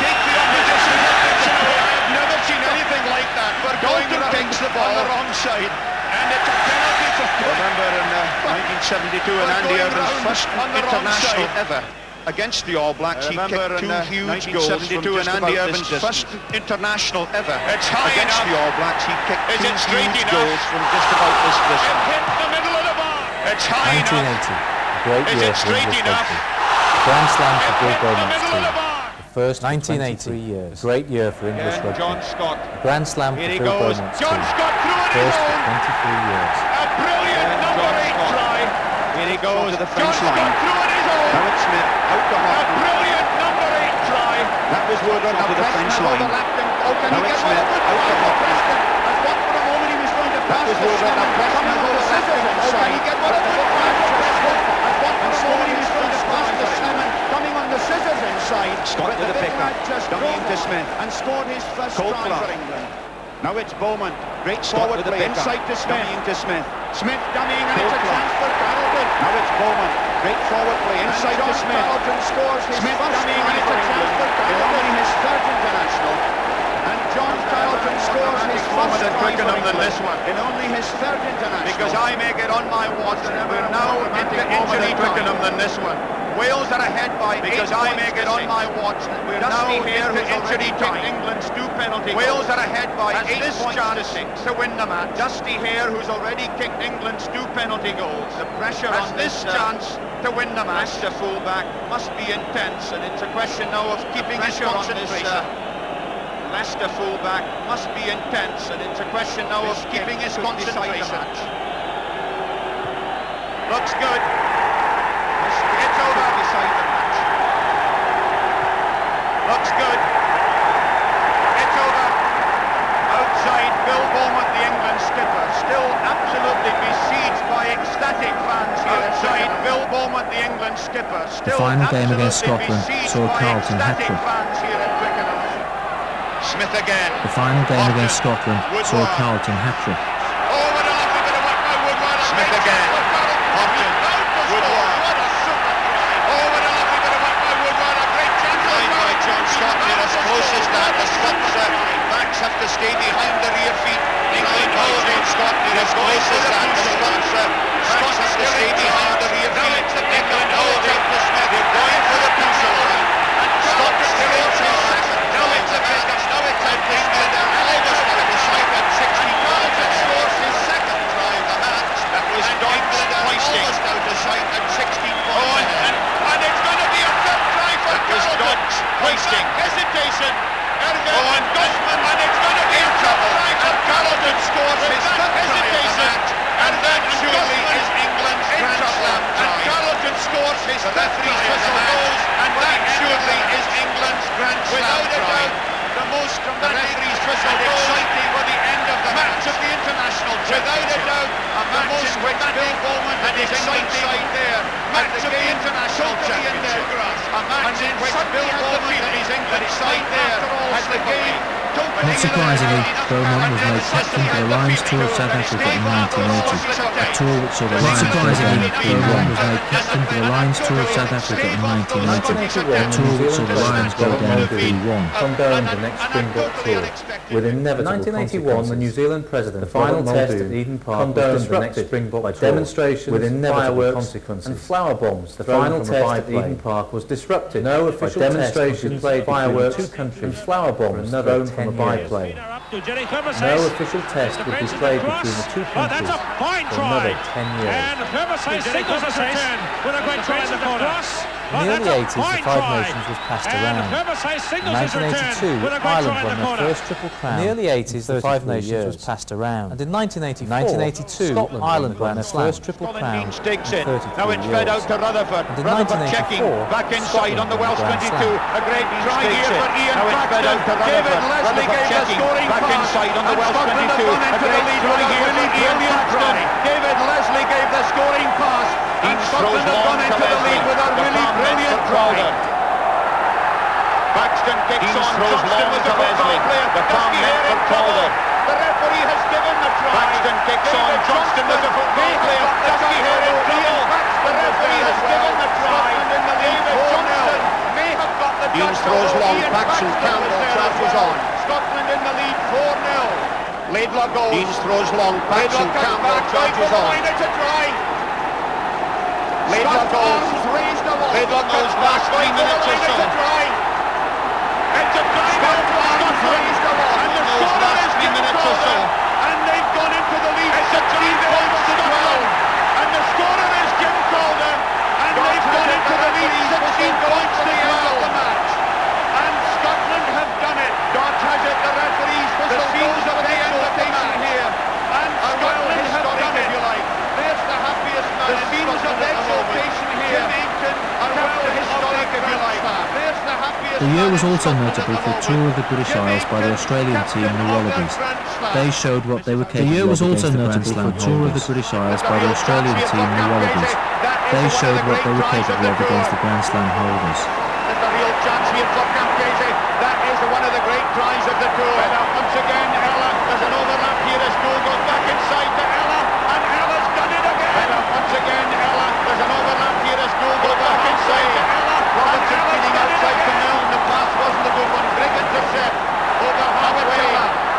take the opposition's attention away. I have never seen anything like that. We're going to takes the ball on the wrong side, and it's a penalty. Remember in 1972 and Andy Irvin's first international ever against the All Blacks, he kicked two huge goals from just about this distance. First international ever against the All Blacks, he kicked two huge goals from just about this distance. It hit the middle of the bar. It's high 1980, a great year for English rugby. A Grand Slam for Bill Beaumont's team. The first 1983 years, a great year for English rugby. John Scott. A Grand Slam for Bill Beaumont's John team. Scott threw it First for 23 years. A brilliant number 8 try. Here he goes to the French line. Howard Smith out to Hoffman. A brilliant number 8 try. That was Woodward to the French line. Howard Smith out to Hoffman. I thought for a moment he was going to pass the Woodward. Coming on the scissors inside. Can he get one of the I thought for a moment he was going to pass the Slemon. Coming on the scissors inside. Scott with the pickup. Dummying to Smith. And scored his first try for England. Now it's Beaumont. Great forward play inside to Smith. Dummying to Smith. Smith dummying, and it's a chance for Carlton. Now it's Beaumont. Great forward play inside to Smith. Carlton scores his Smith dummying, and it's a chance for Carlton. Only his third international. And John Carlton scores his first try for England in only his third international. Because I make it on my watch, and we're now into injury Twickenham than this one. Wales are ahead by because I make it on my watch. We're now here to injury time. England's 2 penalty. Wales are ahead by 8 chance to win the match. Dusty Hare, who's already kicked England's 2 penalty goals. The pressure on this chance to win the match. The fullback must be intense, and it's a question now of keeping his concentration. Leicester fullback must be intense, and it's a question now of keeping his concentration. Looks good. It's over beside the match. Looks good. It's over. Outside, Bill Beaumont, the England skipper, still absolutely besieged by ecstatic fans here. Outside, Bill Beaumont, the England skipper, still the final game against Scotland saw a Carlton hat-trick. Smith again. The final game against Scotland saw a Carlton hat-trick. Oh, what a lovely bit of work by Woodward. Smith again. Hopkins. Woodward. What a super try. Oh, what a lovely bit of work by Woodward. A great chance. Right by John Scott. They're as close as that. The Scots backs have to stay behind the rear feet. England hold John Scott. They're as close as that. The Scots have to stay behind the rear feet. England hold it to Smith. They're going for the pencil line. Scott still in charge. Now it's a bit. Now it's a bit. Almost out of the sight at 65. That scores his second try of the match. That was Doig's hoisting. Almost out of sight at 60 points. And it's going to be a third try for Carlton. That was Doig's hoisting. Hesitation. And Guzman. And it's going to be a third try for Carlton. Scores his third try of the match. And that surely is England's Grand Slam try. And Carlton scores his third try of the match. And that surely is England's Grand Slam try. The most dramatic and exciting for the end of the match of the international championship. Without a doubt, a match in which Bill Beaumont and his England side there match of the international championship. A match in which Bill Beaumont and his England side there has the game. Not surprisingly, Beaumont was made captain for the Lions tour of South Africa in 1980, a tour which saw the Lions go down 3-1. Was made captain for the Lions tour of South Africa in 1980, a tour which saw the Lions go down 3-1. Condoned the next Springbok tour with inevitable 1981, the New Zealand president, the final test at Eden Park, condoned the next Springbok by demonstrations with inevitable consequences and flower bombs. The final test at Eden Park was disrupted. No official demonstrations, fireworks, two countries, and flower bombs thrown from a biplane. No official test would be played between the two countries for another 10 years. And Herbert signals us return with a great try in the corner. In the early 80s, the Five Nations was passed around. In 1982, Ireland won their first Triple Crown. In the early 80s, the Five Nations was passed around. And in 1982, Ireland won their first Triple Crown. Now it's fed out to Rutherford. Rutherford checking back inside on the Welsh 22. A great try here for Ian Paxton. David Leslie gave the scoring pass. Back inside on the Welsh 22. A great try here for Ian Paxton. David Leslie gave the scoring pass. And Scotland have gone into the lead with a really brilliant try. Paxton kicks on. Johnston was a football player. The Dusky Hare in trouble. The referee has given the try. Paxton kicks on. Johnston was a football player. Dusky Hare in trouble. The referee has given the try. David Johnston may have got the touch. Deans throws long. Paxton Campbell charges on. Scotland in the lead 4-0. Laidlaw goes. Deans throws long. Paxton Campbell charges on. It's a try. Laidlaw goes. Laidlaw goes back 3 minutes or so. It's a try. It's a try. Scotland raised the ball. And the scorer is 3 minutes or so. And they've gone into the lead. It's a 3 points to 12. And the scorer is Jim Calder. And they've gone into the lead 16 points to the end of the match. And Scotland have done it. Dodge has it. The referees whistle goes of the end of the match here. And Scotland have done it, if you like. There's the happiest man in Scotland of exultation here. Are well historic, if you like. There's the happiest. The year was also notable for a tour of the British Isles by the Australian team, the Wallabies. They showed what they were capable of against the Grand Slam holders. The year was also notable for a tour of the British Isles by the Australian team, the Wallabies. They showed what they were capable of against the Grand Slam holders. There's a real chance here for Campese. That is one of the great tries of the tour. Once again, Ella, there's an overlap here as Gould goes back inside to Ella, and Ella's done it again. Once again, Ella, there's an overlap here as Gould goes back inside to Ella, Robertson feeding outside to Milne. The pass wasn't a good one. Big intercept over halfway.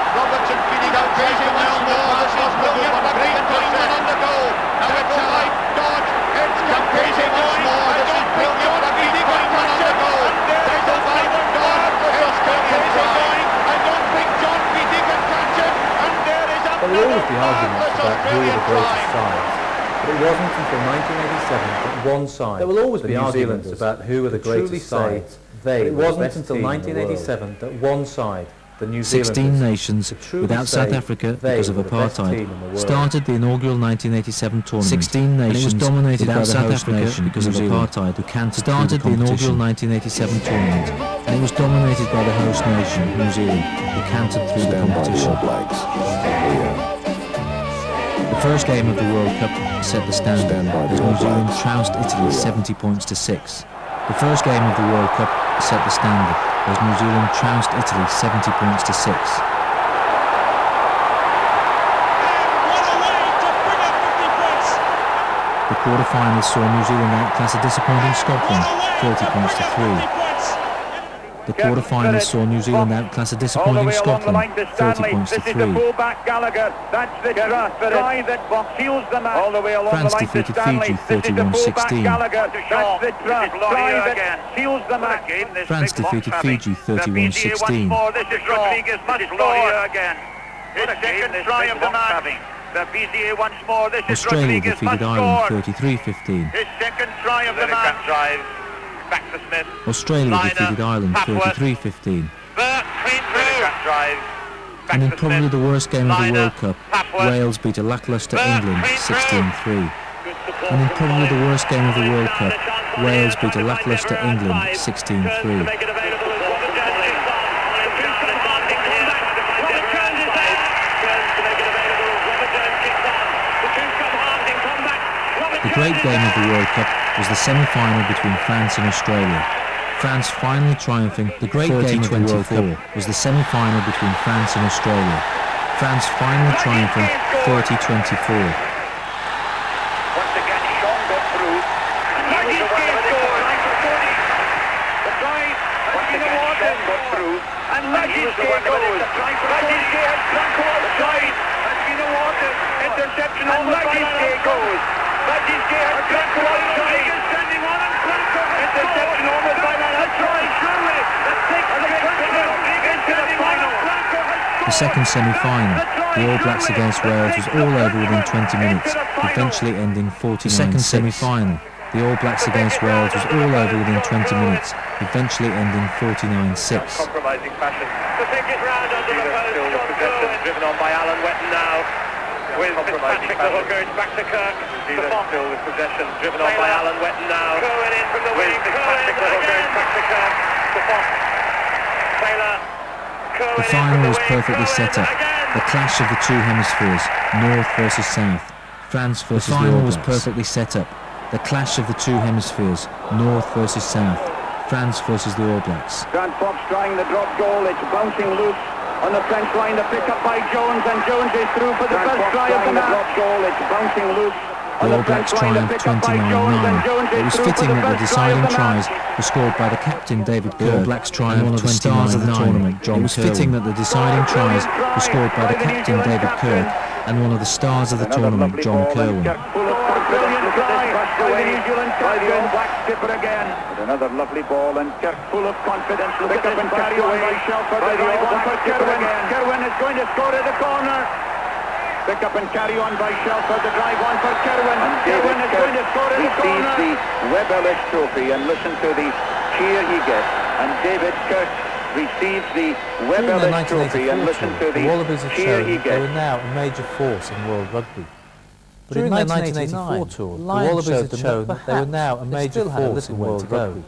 Robertson feeding outside to Milne. The pass wasn't a good one. Great intercept on the goal. Now it's a light dodge. It's Campese once more. This is brilliant rugby. On the goal. There's a light dodge. It's Campese going. I don't think John Beattie can catch it. And there is a there will always be arguments about who are the greatest sides, but it wasn't until 1987 that one side, there will always be arguments about who are the greatest sides, it wasn't until 1987 that one side, the New Zealanders. 16 nations, without South Africa because of apartheid, started the inaugural 1987 tournament. 16 nations, dominated by South Africa because of apartheid, who started the inaugural 1987 tournament, and it was dominated by the host nation, New Zealand, who cantered through the competition. The first game of the World Cup set the standard as New Zealand trounced Italy 70 points to 6. The first game of the World Cup set the standard as New Zealand trounced Italy 70 points to 6. The quarter-finals saw New Zealand outclass a disappointing Scotland 30 points to 3. The quarter-finals saw New Zealand outclass a disappointing Scotland 30 points to 3. France defeated Fiji 31-16. France defeated Fiji 31-16. Australia defeated Ireland 33-15. Australia defeated Ireland 33-15. And in probably the worst game of the World Cup, Wales beat a lacklustre England 16-3. And in probably the worst game of the World Cup, Wales beat a lacklustre England 16-3. The great game of the World Cup was the semi-final between France and Australia. France finally triumphing. The great game of the World Cup was the semi-final between France and Australia. France finally triumphing 30-24. The second semi-final, the All Blacks against Wales, was all over within 20 minutes, eventually ending 49-6. The second semi-final, the All Blacks against Wales, was all over within 20 minutes, eventually ending 49-6. Compromising fashion. The biggest round under the post, John Cohen, driven on by Alan Wetton now. With Patrick the hooker, it's back to Kirk. Still with possession, driven on by Alan Wetton now. Cohen in from the wing. Patrick the hooker, it's back to Kirk. To Fox. Taylor. The final was perfectly set up. The clash of the two hemispheres, North versus South. France versus the final was perfectly set up. The clash of the two hemispheres, North versus South. France versus the All Blacks. Grant Fox trying the drop goal. It's bouncing loose on the French line. The pick up by Jones, and Jones is through for the first try of the match. Drop goal. It's bouncing loose. The All Blacks triumphed 29-9. It was fitting that the deciding tries were scored by the captain David Kerr. The All Blacks triumphed one of the stars of the tournament, John Kerr. It was fitting that the deciding tries were scored by the captain David Kerr and one of the stars of the tournament, John Kerwin. Brilliant try by the New Zealand captain. By the All Black skipper again. With another lovely ball, and Kirk full of confidence. Look up and carry on by Shelford. The drive on for Kerwin. Kerwin is going to score at the corner. Pick up and carry on by Shelford. The drive on for Kerwin. And Kerwin is going to score at the corner. He sees the Webb Ellis trophy and listen to the cheer he gets. And David Kirk receives the Webb Ellis trophy and listen to the cheer he gets. They were now a major force in world rugby. But during the 1984 tour, the Wallabies had shown that they were now a major force in world rugby.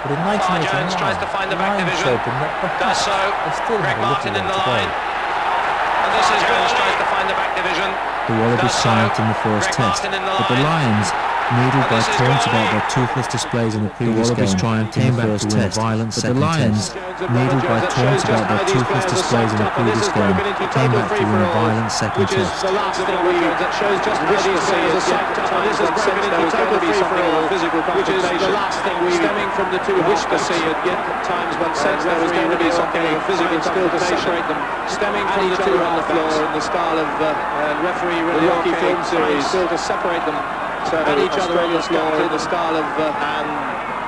But in 1989, tries to find the back Lions division. showed them that perhaps they still Greg had a Martin little in the way to line. go. And this is Jones tries to find the back division. The Wallabies triumphed in the first test, but the Lions, needled by taunts about their toothless displays in the previous game, came back to win a violent second test. Needled by taunts about their toothless displays in the previous game, came back to win a violent second test. The last thing that shows just how these players are set up. This has broken into total free-for-all, which is the last thing we stemming from the two wish to see. Yet at times one sensed there was going to be something of physical still to separate them, stemming from the two on the floor in the style of referee really Rocky film series, still to separate them. So at each other on the floor in the style of and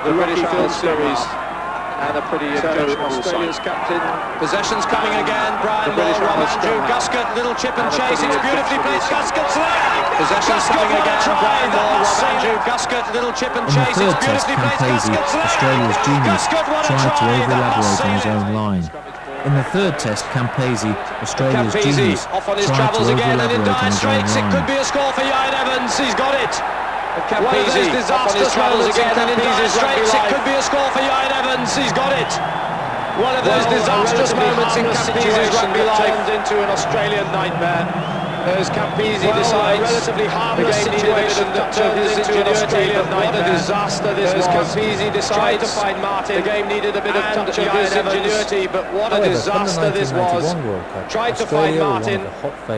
the British film series, and a pretty Australia's captain. Possession's coming again. Brian Moore, Rob Andrew, Guscott, little chip and chase. It's beautifully played. Guscott's there. Possession's coming again. Brian Moore, Rob Andrew, Guscott, little chip and chase. In the third test, Campese, Australia's genius, tried to over-elaborate on his own line. In the third test, Campese, Australia's genius, off on his tried travels to again and in over-elaborate dire on his own straits. It line. could be a score for Ian Evans. He's got it. One of those disastrous moments again and in dire straits. It could be a score for Ian Evans. He's got it. One of those disastrous moments in Campese's rugby life turned into an Australian nightmare. As Campese decides, a relatively harmless situation that turns into an Australian nightmare. What a disaster this was. Campese decides to find Martin. The game needed a bit of touch of his ingenuity, but what a disaster this was. Tried to find Martin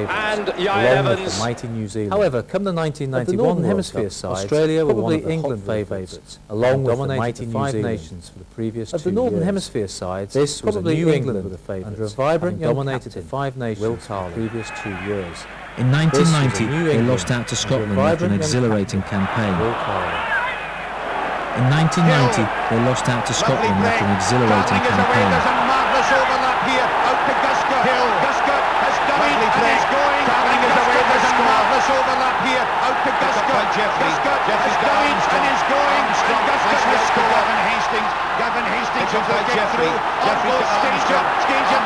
and Ian Evans. Mighty New Zealand. However, come the 1991 Hemisphere side, Australia were probably England favourites, along with the mighty Five Nations for the previous 2 years. Of the Northern Hemisphere sides, this was probably New England were the favourites, under a vibrant young dominated the Five Nations for the previous 2 years. In 1990, they lost out to Scotland after an exhilarating campaign. In 1990, they lost out to Scotland after an exhilarating campaign. There's a marvellous overlap here, out to Gusker. Gusker has done it and is going. There's a marvellous overlap here, out to Gusker. Gusker has done it and is going. Gusker has scored. Gavin Hastings will get through. Stanger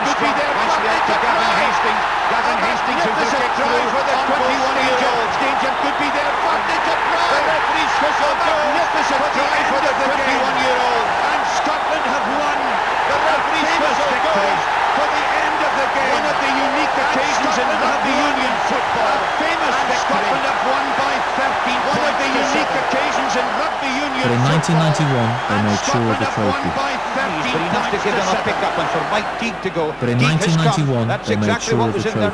could be there. Gavin Hastings. Gavin Hastings will get through for the 21-year-old. Stanger could be there. The referee's whistle goes. Magnificent try for the 21-year-old. And Scotland have won. The referee's whistle goes for the end of the game. One of the unique occasions in rugby union football. Famous victory. Scotland have won by 13 points. One of the unique occasions in rugby union But in 1991, they made sure of the trophy. But he has to give them a pick-up and for Mike Teague to go. But in 1991, they made sure of the trophy.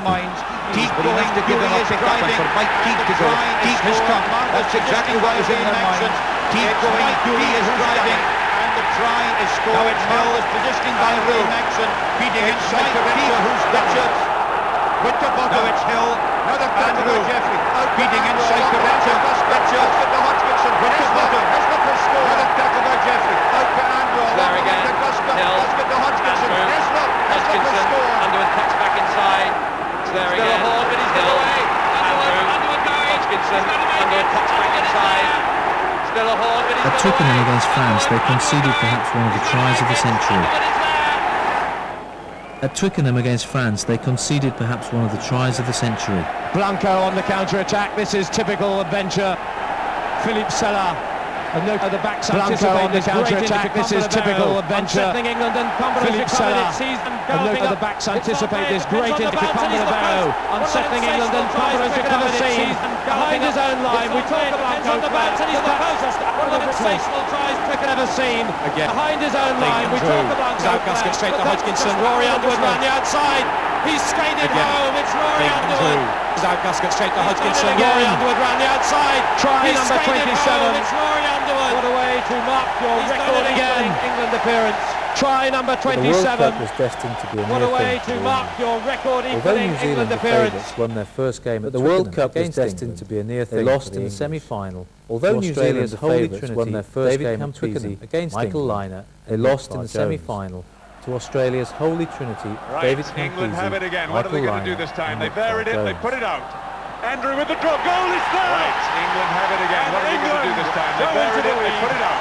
Teague has to give them a pick-up and for Mike Teague to go. Teague has come. That's exactly what was in their minds. Teague going, Dewey is driving. And the try is scored. Hill is positioning by Will Maxon. Feeding inside to Richards. Winterbogowicz, Hill. Another tackle by Jeffrey. Feeding inside to Richards. Richards to Hodgkinson. Winterbogowicz. Another tackle by Jeffrey. Out to Andrew. There again. Hill. To Hodgkinson. Hodgkinson. Underwood cuts back inside. It's there again. Still a hold, but he's got away. Underwood going. Hodgkinson. Underwood cuts back inside. Still a hold, but he's got away. At Twickenham against France, they conceded perhaps one of the tries of the century. At Twickenham against France, they conceded perhaps one of the tries of the century. Blanco on the counter-attack. This is typical adventure. Philippe Sella. And note the backs Blanco on the counter-attack. This is typical adventure. England and Philippe Sella. And note the backs anticipate this great into Bernabeu. Unsettling England and Pombero could never seen. Behind his own line, we talk about Blanco and he's one of the sensational tries Twickenham ever seen. Behind his own line, we talk about Blanco. Gasket straight to Hodgkinson. Rory Underwood round the outside. He's skated home. It's Rory Underwood. Gasket straight to Hodgkinson. Rory Underwood round the outside. Try number 27. It's Rory Underwood. What a way to mark your record again. England appearance. Try number 27. The World Cup was destined to be a what a way to mark your record equaling England appearance. Won their first game at the World Cup was destined to be a near thing. They lost in the semi-final. Although New Zealand's Holy Trinity won their first game at Twickenham against Michael Liner, they lost in the semi-final to Australia's Holy Trinity. David England have it again. What are they going to do this time? They buried it, they put it out. Andrew with the drop, goal is there! Right, England have it again. What are they going to do this time? They buried it, they put it out.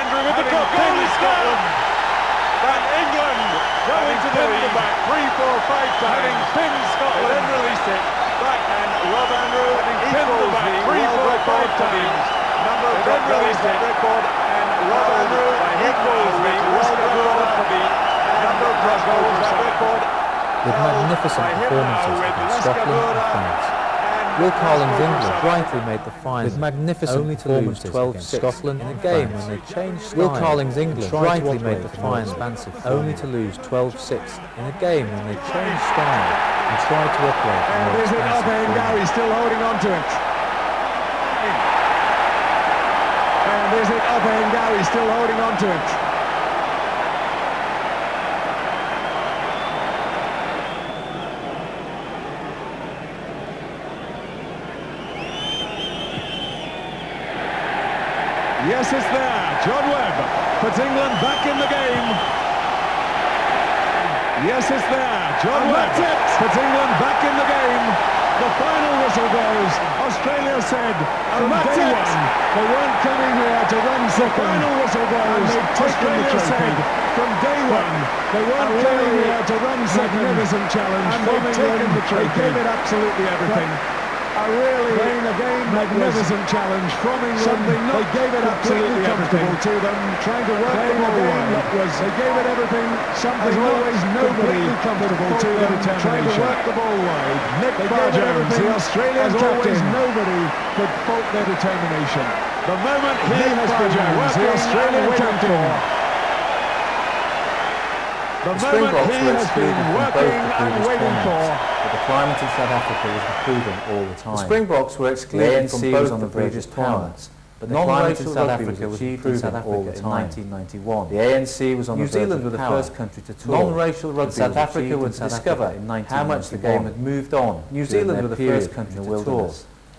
Andrew with the drop, goal is there! And England go into the lead back 3, 4, 5 times. Having pinned Scotland, then released it back, and Rob Andrew pinned the back 3, 4, 5 times. Number then released it record, and Rob Andrew equals the world record. Number goals that record. With magnificent performances against Scotland and France. Will Carling's England rightly made the final with magnificent only to lose 12-6 Scotland in a game when they changed style. Will Carling's England rightly made the final only to lose 12-6 in a game when they changed style and tried to operate. And is it Obe Gary still holding on to it? And is it Obe Gary still holding on to it? Yes, it's there. John Webb puts England back in the game. Yes, it's there. John Webb puts England back in the game. The final whistle goes. Australia said from day one they weren't coming here to run second. Final whistle blows. Australia said from day one they weren't coming here to run second. Magnificent challenge from England. They gave it absolutely everything. Playing a game, magnificent challenge from England. They gave it absolutely comfortable to them. Trying to work the ball wide. They gave it everything. Something always nobody comfortable to them. Trying to work the ball wide. Nick Barjones, the Australian captain. Nobody could fault their determination. The moment he has been working, the Australian captain. The moment he has been working and waiting for. But the climate in South Africa was improving all the time. The Springboks were excluded from both on the previous tournaments, but the climate in South Africa was improving all the time. In 1991, the ANC was on the verge of power. New Zealand were the first country to tour. Non-racial rugby South Africa would discover how much the game had moved on. New Zealand were the first country to tour.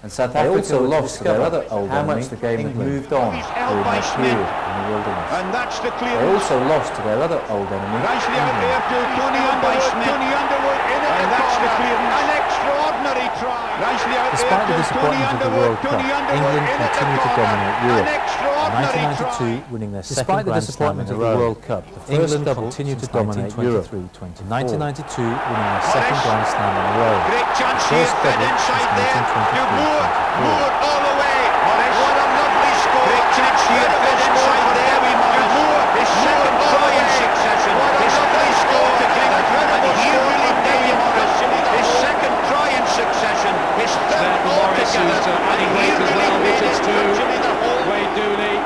And South Africa also lost to their other old how much the game had moved on during their period in the wilderness. And that's the clear. They also lost to their other old enemy, Nicely out there to Tony Underwood in at the corner. An extraordinary try. Nicely out Despite the there to Tony disappointment of the Underwood. World Cup, England continued to dominate Europe. In 1992, winning their second Grand Slam in a row. World Cup, England continued to dominate Europe. In 1992, winning their second Grand Slam in a row. Great chance here, fed inside there. Moore all the way. What a lovely score. Great chance here, fed inside there. Moore, his second try in succession. His lovely score together. And he really Davy Morris, his second try in succession. His third altogether. And he really made it virtually the whole way. Wade Dooley.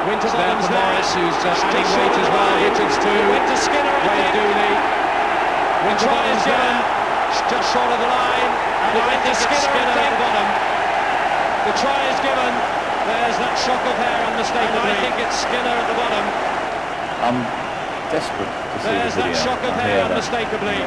Winterbottom's Morris, who's adding weight as well. Richards too. Into Skinner. Wade Dooley. Winterbottom's given. Just short of the line. And I think it's Skinner at the bottom. The try is given. There's that shock of hair unmistakably. I think it's Skinner at the bottom. I'm desperate to see There's the video. that shock of hair unmistakably.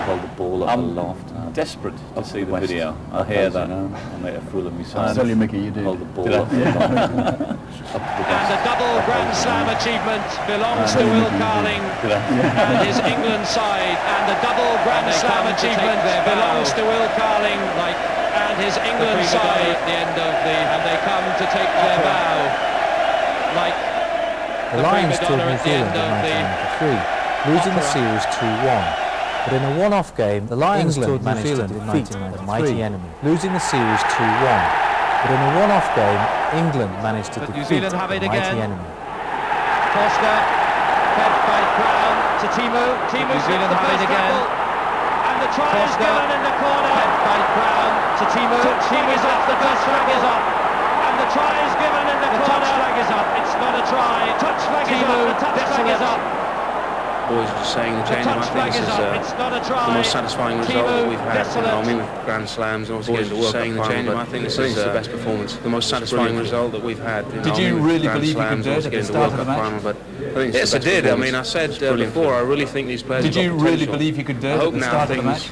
Hold the ball up aloft. Desperate to see the video. I hear that. I made a fool of myself. I tell you, Mickey, you did. Hold the ball up aloft. And the double Grand Slam achievement belongs to Will Carling and his England side. And the double Grand Slam achievement belongs to Will Carling and his England side at the end of and they come to take their bow like the Lions toured New Zealand in 1993, losing the series 2-1. But in a one-off game, the Lions toured New Zealand to defeat the mighty enemy, losing the series 2-1. But in a one-off game, England managed to defeat the mighty enemy. Foster, fed by Brown to Timu. Timu New Zealand have it again. And the try is given in the corner. Fed by Brown to Timu. Timu's off, the touch flag is up. And the try is given in the corner. The touch flag is up. It's not a try. Touch flag is up. The touch flag is up. Boys are just saying the change. I think this is the most satisfying result that we've had. I mean, with Grand Slams and obviously getting the World Cup final, but I think this is the best performance, the most satisfying result that we've had. Did you really believe you could do it at the start of the match? Yes, I did. I mean, I said before, I really think these players. Did you really believe you could do it at the start of the match?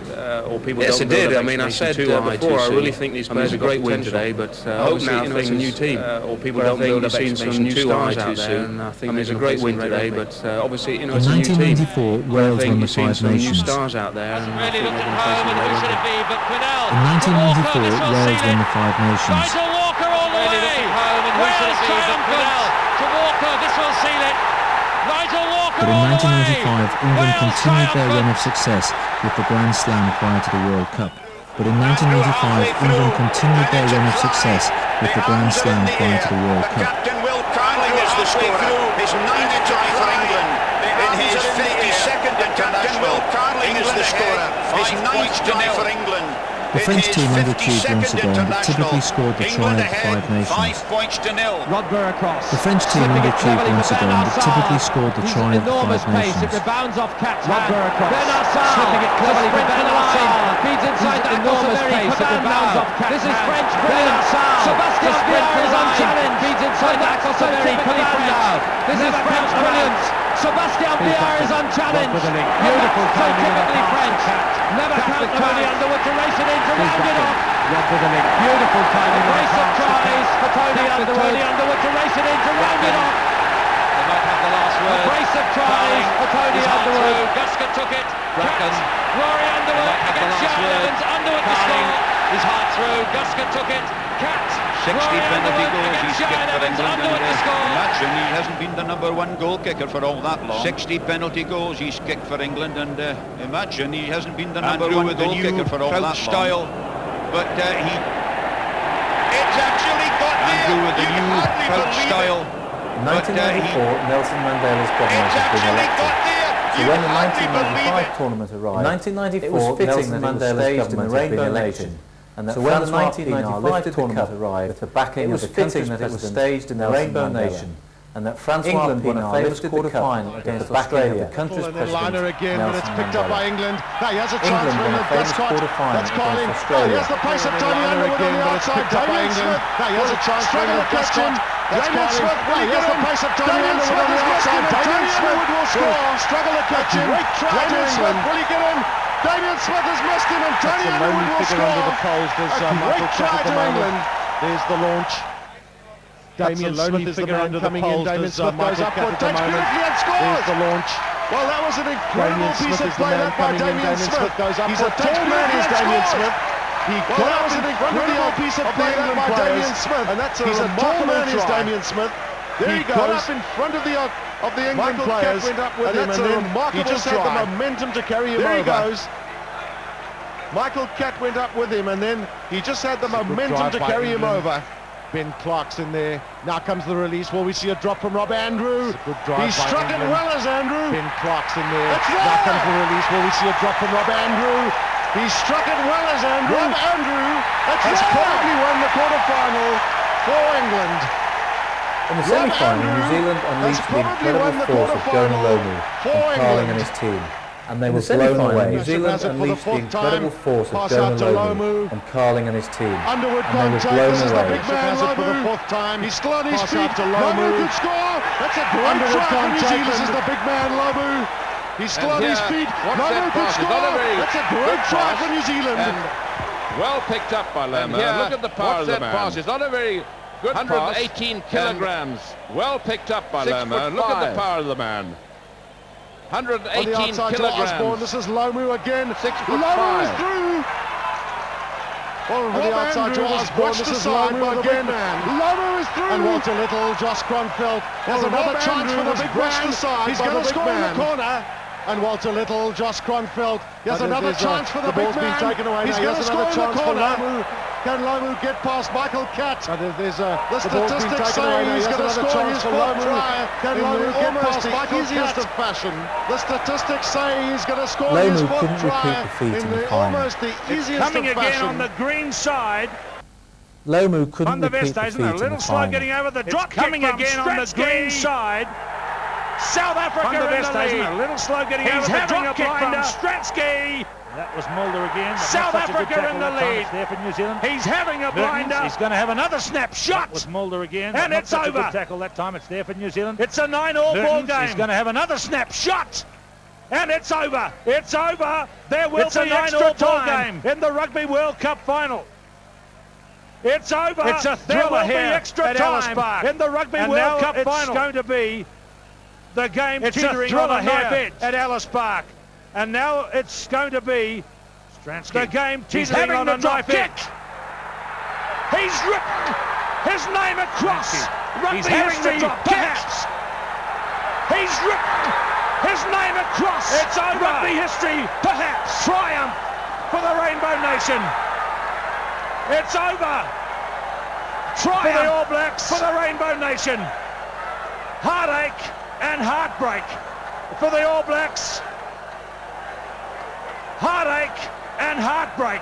Yes, I did. I mean, I said before, I really think these players are great win today, but I hope now it's a new team, or people don't build up expectations new stars out there, and I think there's a great win today, but obviously, it's a new team. In 1994, Wales won the Five Nations. In 1994, Wales won the Five Nations. Nigel Walker all the way. Wales triumphant. To Walker, this will seal it. Nigel Walker. But in 1995, England continued their run of success with the Grand Slam prior to the World Cup. But in 1995, England continued their run of success with the Grand Slam prior to the World Cup. Captain Will Carling is the scorer. His 9th try for England. In his 52nd international, England is the scorer. His 9th try for England. The French team underachieved once again, but typically scored the try of the Five Nations. 5 points to nil. Rodber across. The French team underachieved once again, but typically scored the try of the Five Nations. It rebounds off Cat's hand. Slipping it cleverly for Benassar. Feeds inside that enormous pace. It rebounds off Cat's hand. This is French brilliance. Sebastian Vier is unchallenged. Feeds inside that very clever now. This is French brilliance. Sebastian Vier is unchallenged. Beautiful timing. Typically French. Never count Tony Underwood to race it in to round it off. Beautiful timing. A brace of tries for Tony Underwood to race it in to round it off. They might have the last word. A brace of tries for Tony Underwood. Gaskett took it. Rory Underwood against Sharon Evans. Underwood to score. He's hard through. Guska took it. Cat. 60 penalty goals he's kicked for England. Imagine he hasn't been the #1 goal kicker for all that long. 60 penalty goals he's kicked for England, and imagine he hasn't been the #1 goal kicker for all that long. Style, but it's actually got there. With the new crouch style. In 1994, Nelson Mandela's government has been elected. So when the 1995 tournament arrived, it was fitting that Mandela's government had been elected. And that when the 1995 tournament arrived, with the backing of the country's president, it was staged in the Rainbow Nation, and that England won a famous quarter-final against Australia, the country's president, again, Nelson it's picked up Mandela. by England. Now he has a chance England won a famous quarter-final against Australia. Here's the pace of Tony Underwood on the outside. Damien Smith. Now he has a chance for England. Damien Smith. Here's the pace of Tony Underwood on the outside. Damien Smith will score. Struggle to catch him. Damien Smith, will he get him? Damien Smith has missed him, and Tony Underwood will score. Under the post as Michael try to England. There's the launch. Damien Smith is the man coming in. Damien Smith goes upward, takes beautifully and scores. There's the launch. Well, that was an incredible piece of play that by Damien Smith. He's a tall man, is Damien Smith. Well, that was an incredible piece of play that by Damien Smith. And that's he's a tall man, is Damien Smith. There he goes. Got up in front of the England players, and that's a remarkable he just had the momentum to carry him over. There he goes. Michael Catt went up with him, and then he just had the momentum to carry him over. Ben Clark's in there. Now comes the release. Will we see a drop from Rob Andrew? He struck it well as Andrew. Ben Clark's in there. Now comes the release. Will we see a drop from Rob Andrew? He struck it well as Andrew. Rob Andrew has probably won the quarter-final for England. In the semi-final, New Zealand unleashed the incredible force of Jonah Lomu and Carling and his team. And they were blown away. New Zealand unleashed the incredible force of Jonah Lomu and Carling and his team. And they were blown away. Has it for the 4th time. He's still on his feet. Lomu could score. That's a great try for New Zealand. This is the big man Lomu. He's still on his feet. Lomu could score. That's a great try for New Zealand. Well picked up by Lomu. Look at the power of the man. Pass. It's not a very good 118 kilograms. Well picked up by Lomu. Look at the power of the man. 118 kilograms. This is Lomu again. 6'5". Lomu is through. Well, on the outside to Osborne. This is Lomu again. Lomu is through. And Walter Little, Josh Kronfeld. There's another chance for the big man. He's going to score in the corner. And Walter Little, Josh Kronfeld. There's another chance for the big man. He's going to score in the corner. Can Lomu get past Michael Catt? The statistics say he's going to score his 4th try. Can Lomu get past Michael Catt? Of fashion. The statistics say he's going to score his 4th try in the almost the easiest coming of fashion. Again on the green side. Lomu couldn't repeat the feat in the final. A little slow getting over the drop. Coming again on the green side. South Africa in the lead. A little slow getting over the drop kick from Stratsky. That was Mulder again. South Africa in the lead. There for New Zealand. He's having a blinder. He's going to have another snap shot. That was Mulder again. And it's over. Good tackle that time. It's there for New Zealand. It's a 9-all ball game. He's going to have another snap shot. And it's over. It's over. There will be extra time in the Rugby World Cup final. It's over. It's a thriller here extra time in the Rugby World Cup final. It's going to be the game teetering on a knife edge at Ellis Park. And now it's going to be the game teetering on a knife edge. He's written his name across rugby history, perhaps. He's written his name across rugby history, perhaps. Triumph for the Rainbow Nation. It's over. Triumph for the All Blacks, for the Rainbow Nation. Heartache and heartbreak for the All Blacks. Heartache and heartbreak.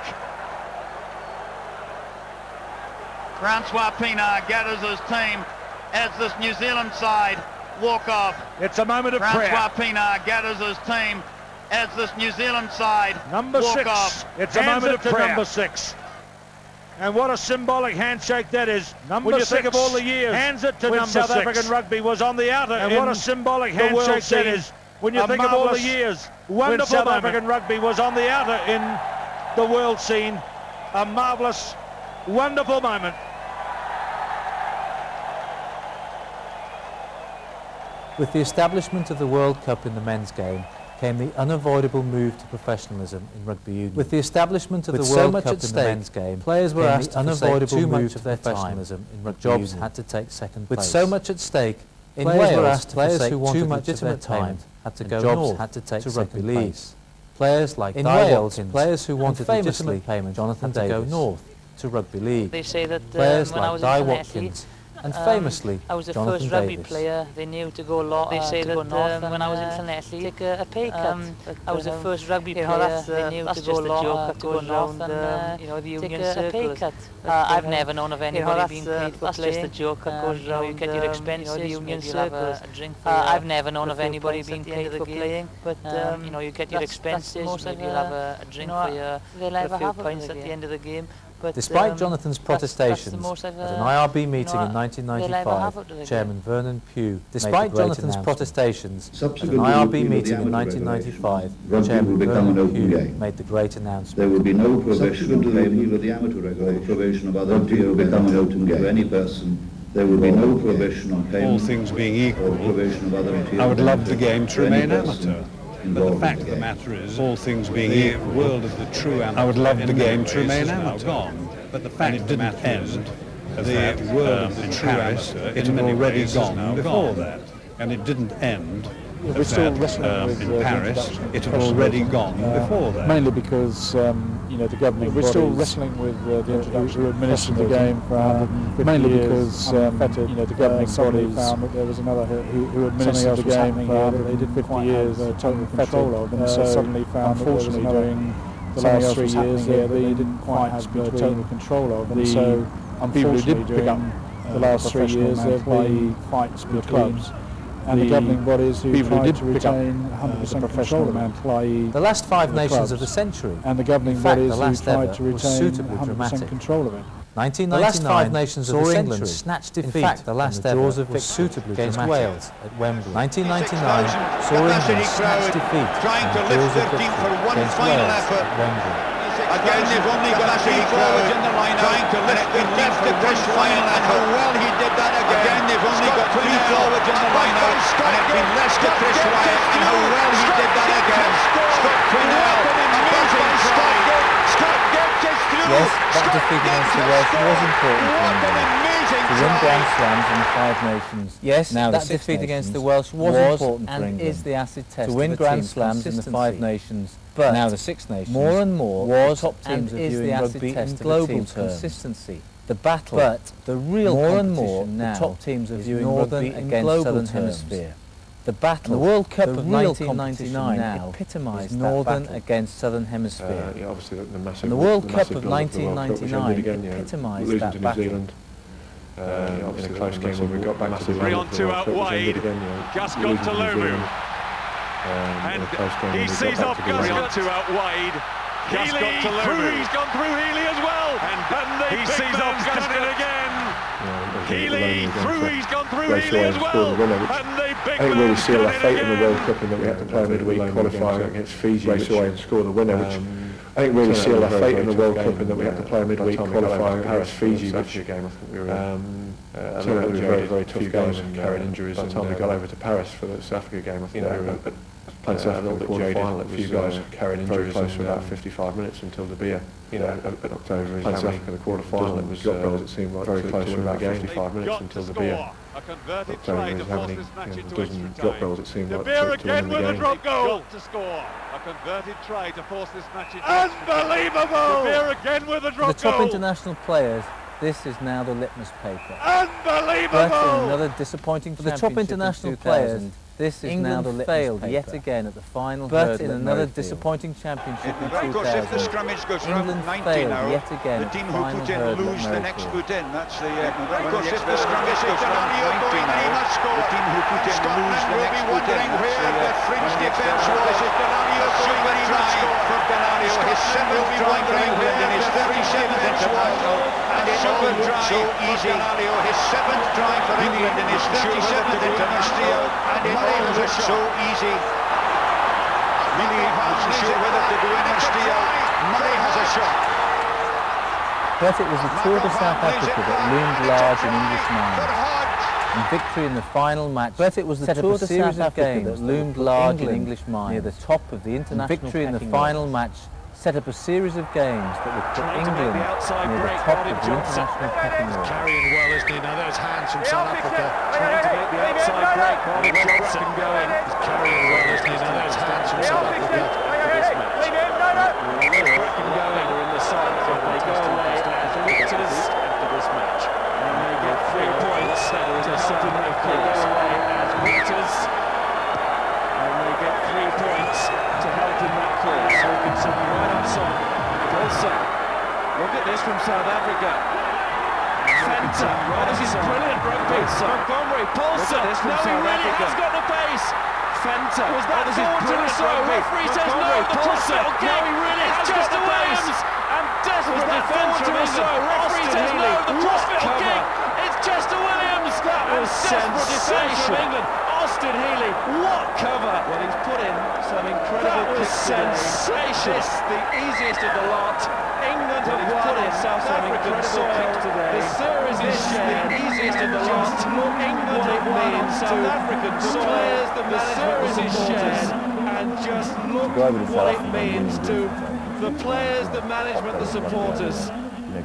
Francois Pienaar gathers his team as this New Zealand side walk off. It's a moment of prayer. Francois Pienaar gathers his team as this New Zealand side number walk 6. Off. It's a moment of prayer. Number 6. And what a symbolic handshake that is. Number when you 6. Think of all the years hands it to when number South 6. African rugby was on the outer. And what a symbolic handshake that is. When you think of all the years when South African rugby was on the outer in the world scene, a marvellous, wonderful moment. With the establishment of the World Cup in the men's game, came the unavoidable move to professionalism in rugby union. With the establishment of the World Cup in the men's game, players were asked to forsake too much of their professionalism in rugby union. Jobs had to take second place. With so much at stake, in Wales, were asked to players who wanted legitimate time had to go north had to take to rugby league. Players like in Wales, players who wanted legitimate payment, Jonathan Davis, had to go north to rugby league. They say that players when like I was Di in Watkins and famously I was the Jonathan first rugby Davis. player. They knew to go a lot. They say that when I was in Llanelli, take a pay cut. I was the first rugby player. They knew to go a lot. To go north and you know, the union circle. Take a pay cut. I've never known of anybody being paid for playing. That's just a joke. That goes around. You get your expenses. The union circles. I've never known of anybody being paid for playing. But you know, you get your expenses. Maybe you'll have a drink for your few pints at the end of the game. But, despite Jonathan's protestations at an IRB meeting in 1995, Chairman Vernon Pugh despite Jonathan's protestations at an IRB meeting in 1995, Chairman Vernon Pugh made the great announcement. There will be no provision of payment of the amateur regulation or provision of other will become an open game to any person. There will be no provision on payment. All things being equal, provision of other I would love the game to remain amateur. But the fact of the matter is, all things being equal, the world of the true amateur, I would love the game to remain amateur. But the fact of the matter is, the world of the true amateur, it had already gone before that, and it didn't end. We're still wrestling with in Paris, it had already gone before that. Mainly because you know, the governing bodies, still wrestling with the introduction who administered the game for 150 mainly because you know, the governing bodies found that there was another who administered the game for 150 years total control of, and so suddenly found unfortunately during the last 3 years that they didn't quite have total control of, and so unfortunately during the last 3 years there have fights between and the governing bodies who tried to retain 100% control of it. The last 5 nations of the century, and the governing bodies who tried to retain 100% control of it. 1999, the last 5 nations of England snatched defeat. In fact, the last ever was suitably against Wales at Wembley. 1999 saw England snatch defeat trying to lift their team for one final effort. Again, they've only got 3 forwards in the line trying to lift their team for one final effort. And how well he did that again. Again, they've only got 3 forwards in the line out, and it's been less to Chris Wyatt, and how well he did that again. Scott Quinnell, a buzzing try. Scott gets us through. Yes, that defeat against the Welsh was important for England. To win Grand Slams in the 5 nations. Yes, now that defeat against the Welsh was important for England. And is the acid test to win Grand Slams in the 5 nations. But now the 6 nations more and more was top teams are viewing rugby in global consistency. The battle, but the real more and more now the top teams are viewing rugby against Southern Hemisphere. The battle, the World Cup of 1999 now epitomised Northern against Southern Hemisphere. Yeah, obviously the massive. And the World Cup of 1999 epitomised that battle. In a close game when we got back to the 3 on 2 out wide. Gus got to Lomu. And he sees off Gus. 3 on 2 out wide. Gus got to Lomu. He's gone through Healy as well. And he sees off Gus again. Healy through. He's gone through Healy as well. And they big I think really sealed our fate in the World Cup in that we had to play a midweek qualifier against Fiji, race away and score the winner, which I think really sealed our fate in the World Cup in that we had to play a midweek qualifier against Fiji, which game I think we were turned out to be a very, very tough game and carried injuries. By the time we got over to Paris for the South Africa game, I think we were playing South Africa in the quarter-final. A few guys carried injuries close for about 55 minutes until the beer. You know, knocked over his hammy in the quarter-final. It was drop rolls. It seemed like very close for about 55 minutes until the beer. Knocked over his hammy. A dozen drop rolls. It seemed like to win the game. Got to score. A converted try to force this match into unbelievable. De Beer again with a drop goal. For the top international players, this is now the litmus paper. Unbelievable. But in another disappointing for the top international players, this is England now the litmus failed paper. Yet again at the final hurdle. But in another disappointing championship in 2000, England failed yet again at the final hurdle. Lose the next foot in. That's the. Of course, if the scrummage goes round 19 now, the team who put in lose the next foot in. Where the fringe defence was. Super try for Benario. His 7th try for England in his 37th international. And it's super try easy. His 7th try for England in his 37th international. And it was so easy. Really wasn't sure whether to go in or steal. Murray has a shot. But it was the Tour de South Africa that loomed large in English minds. and victory in the final match. But it was the Tour de series of games that loomed large in English minds near the top of the international victory in the final match set up a series of games that would put England near the top of the international pecking order. Carrying well, isn't he? Now there's hands from South Africa trying to get the outside break. Martin Johnson going. He's carrying well, isn't he? Now there's hands from South Africa for this match. Going in the side, so they go away as victors after this match. And they get 3 points to help in that cause. They go away as victors. And they get 3 points to help in that cause. Wilkinson right outside. Wilson. Look at this from South Africa. Fenta. Oh, this is brilliant rugby. Montgomery. Paulson. No, he really has got the pace. Fenta. Was that forward to the throw? Referee says no. The crossfield kick. No, he really has got the pace. And desperate defence from England. Referee says no. The crossfield kick. It's Chester Williams. That was sensational. Austin Healy, what cover! Well, he's put in some incredible. That was sensational. This, the easiest of the lot. England have won on South African soil today. The series is shared. The easiest of the lot. England have won on South African soil. The series is shared, and just look what it means to the players, the management, the supporters.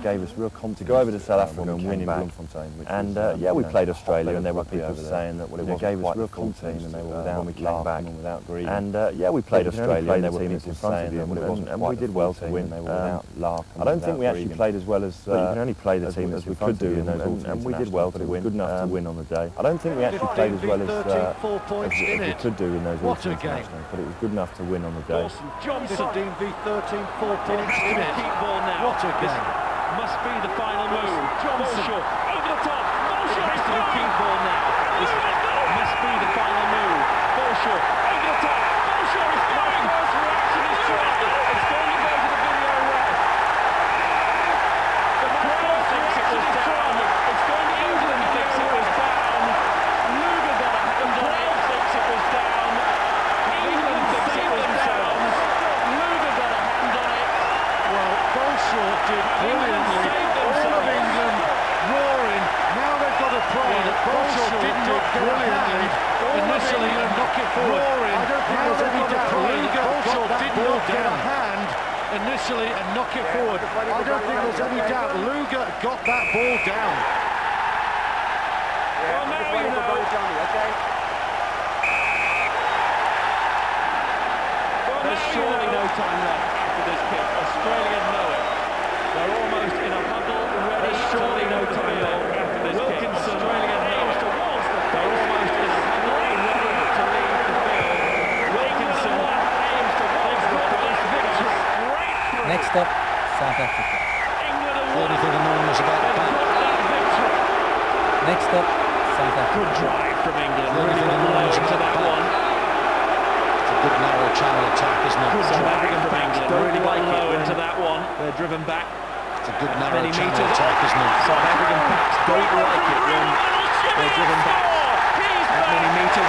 Gave us real confidence to go over to South Africa and win in Bloemfontein. And yeah, we played Australia, and there were people saying that it gave us real confidence, and they were without laughing and without grieving. And yeah, we played Australia, and there were people saying that and we did well to win. They were without laughing. I don't think we actually played as well as you can only play the team as we could do in those, and we did well to win. Good enough to win on the day. I don't think we actually played as well as we could do in those internationals, but it was good enough to win on the day. Johnson deemed the 13 4 points in it. Keep ball now. What a game. Must be the final move. Johnson over the top. It has to be key ball now. This must be the final move. Bolshaw over the top. Bolshaw is going. First reaction is correct. It's going to go to the video ref. The crowd thinks it was down. It's going to England thinks it was down. Luger got a hand on it. Thinks it was down. England thinks it was down. Luger got a hand on it. Well, Bolshaw did brilliantly. All of England roaring. Now they've got a play that Bolshaw did not brilliantly initially and knock it forward. Roaring. I don't think there's any doubt. Bolshaw did not get a hand initially and knock it forward. I don't think there's any doubt. Luger got that ball down. Well, now you know. Well, there's surely no time left for this kick. Australia know it. They're almost in a huddle, ready. There's surely no time left after this kick. Australia aims to waltz. They're almost in a huddle, ready to leave the field. Wilkinson aims to waltz the first victory. Next up, South Africa. England are won. Anything anonymous about the back. Next up, South Africa. Good drive from England. Really well low into that one. It's a good narrow channel attack, isn't it? Good South African from England. Really well low into that one. They're driven back. It's a good narrow channel attack, isn't it? South African backs don't like it when they're driven back that many metres.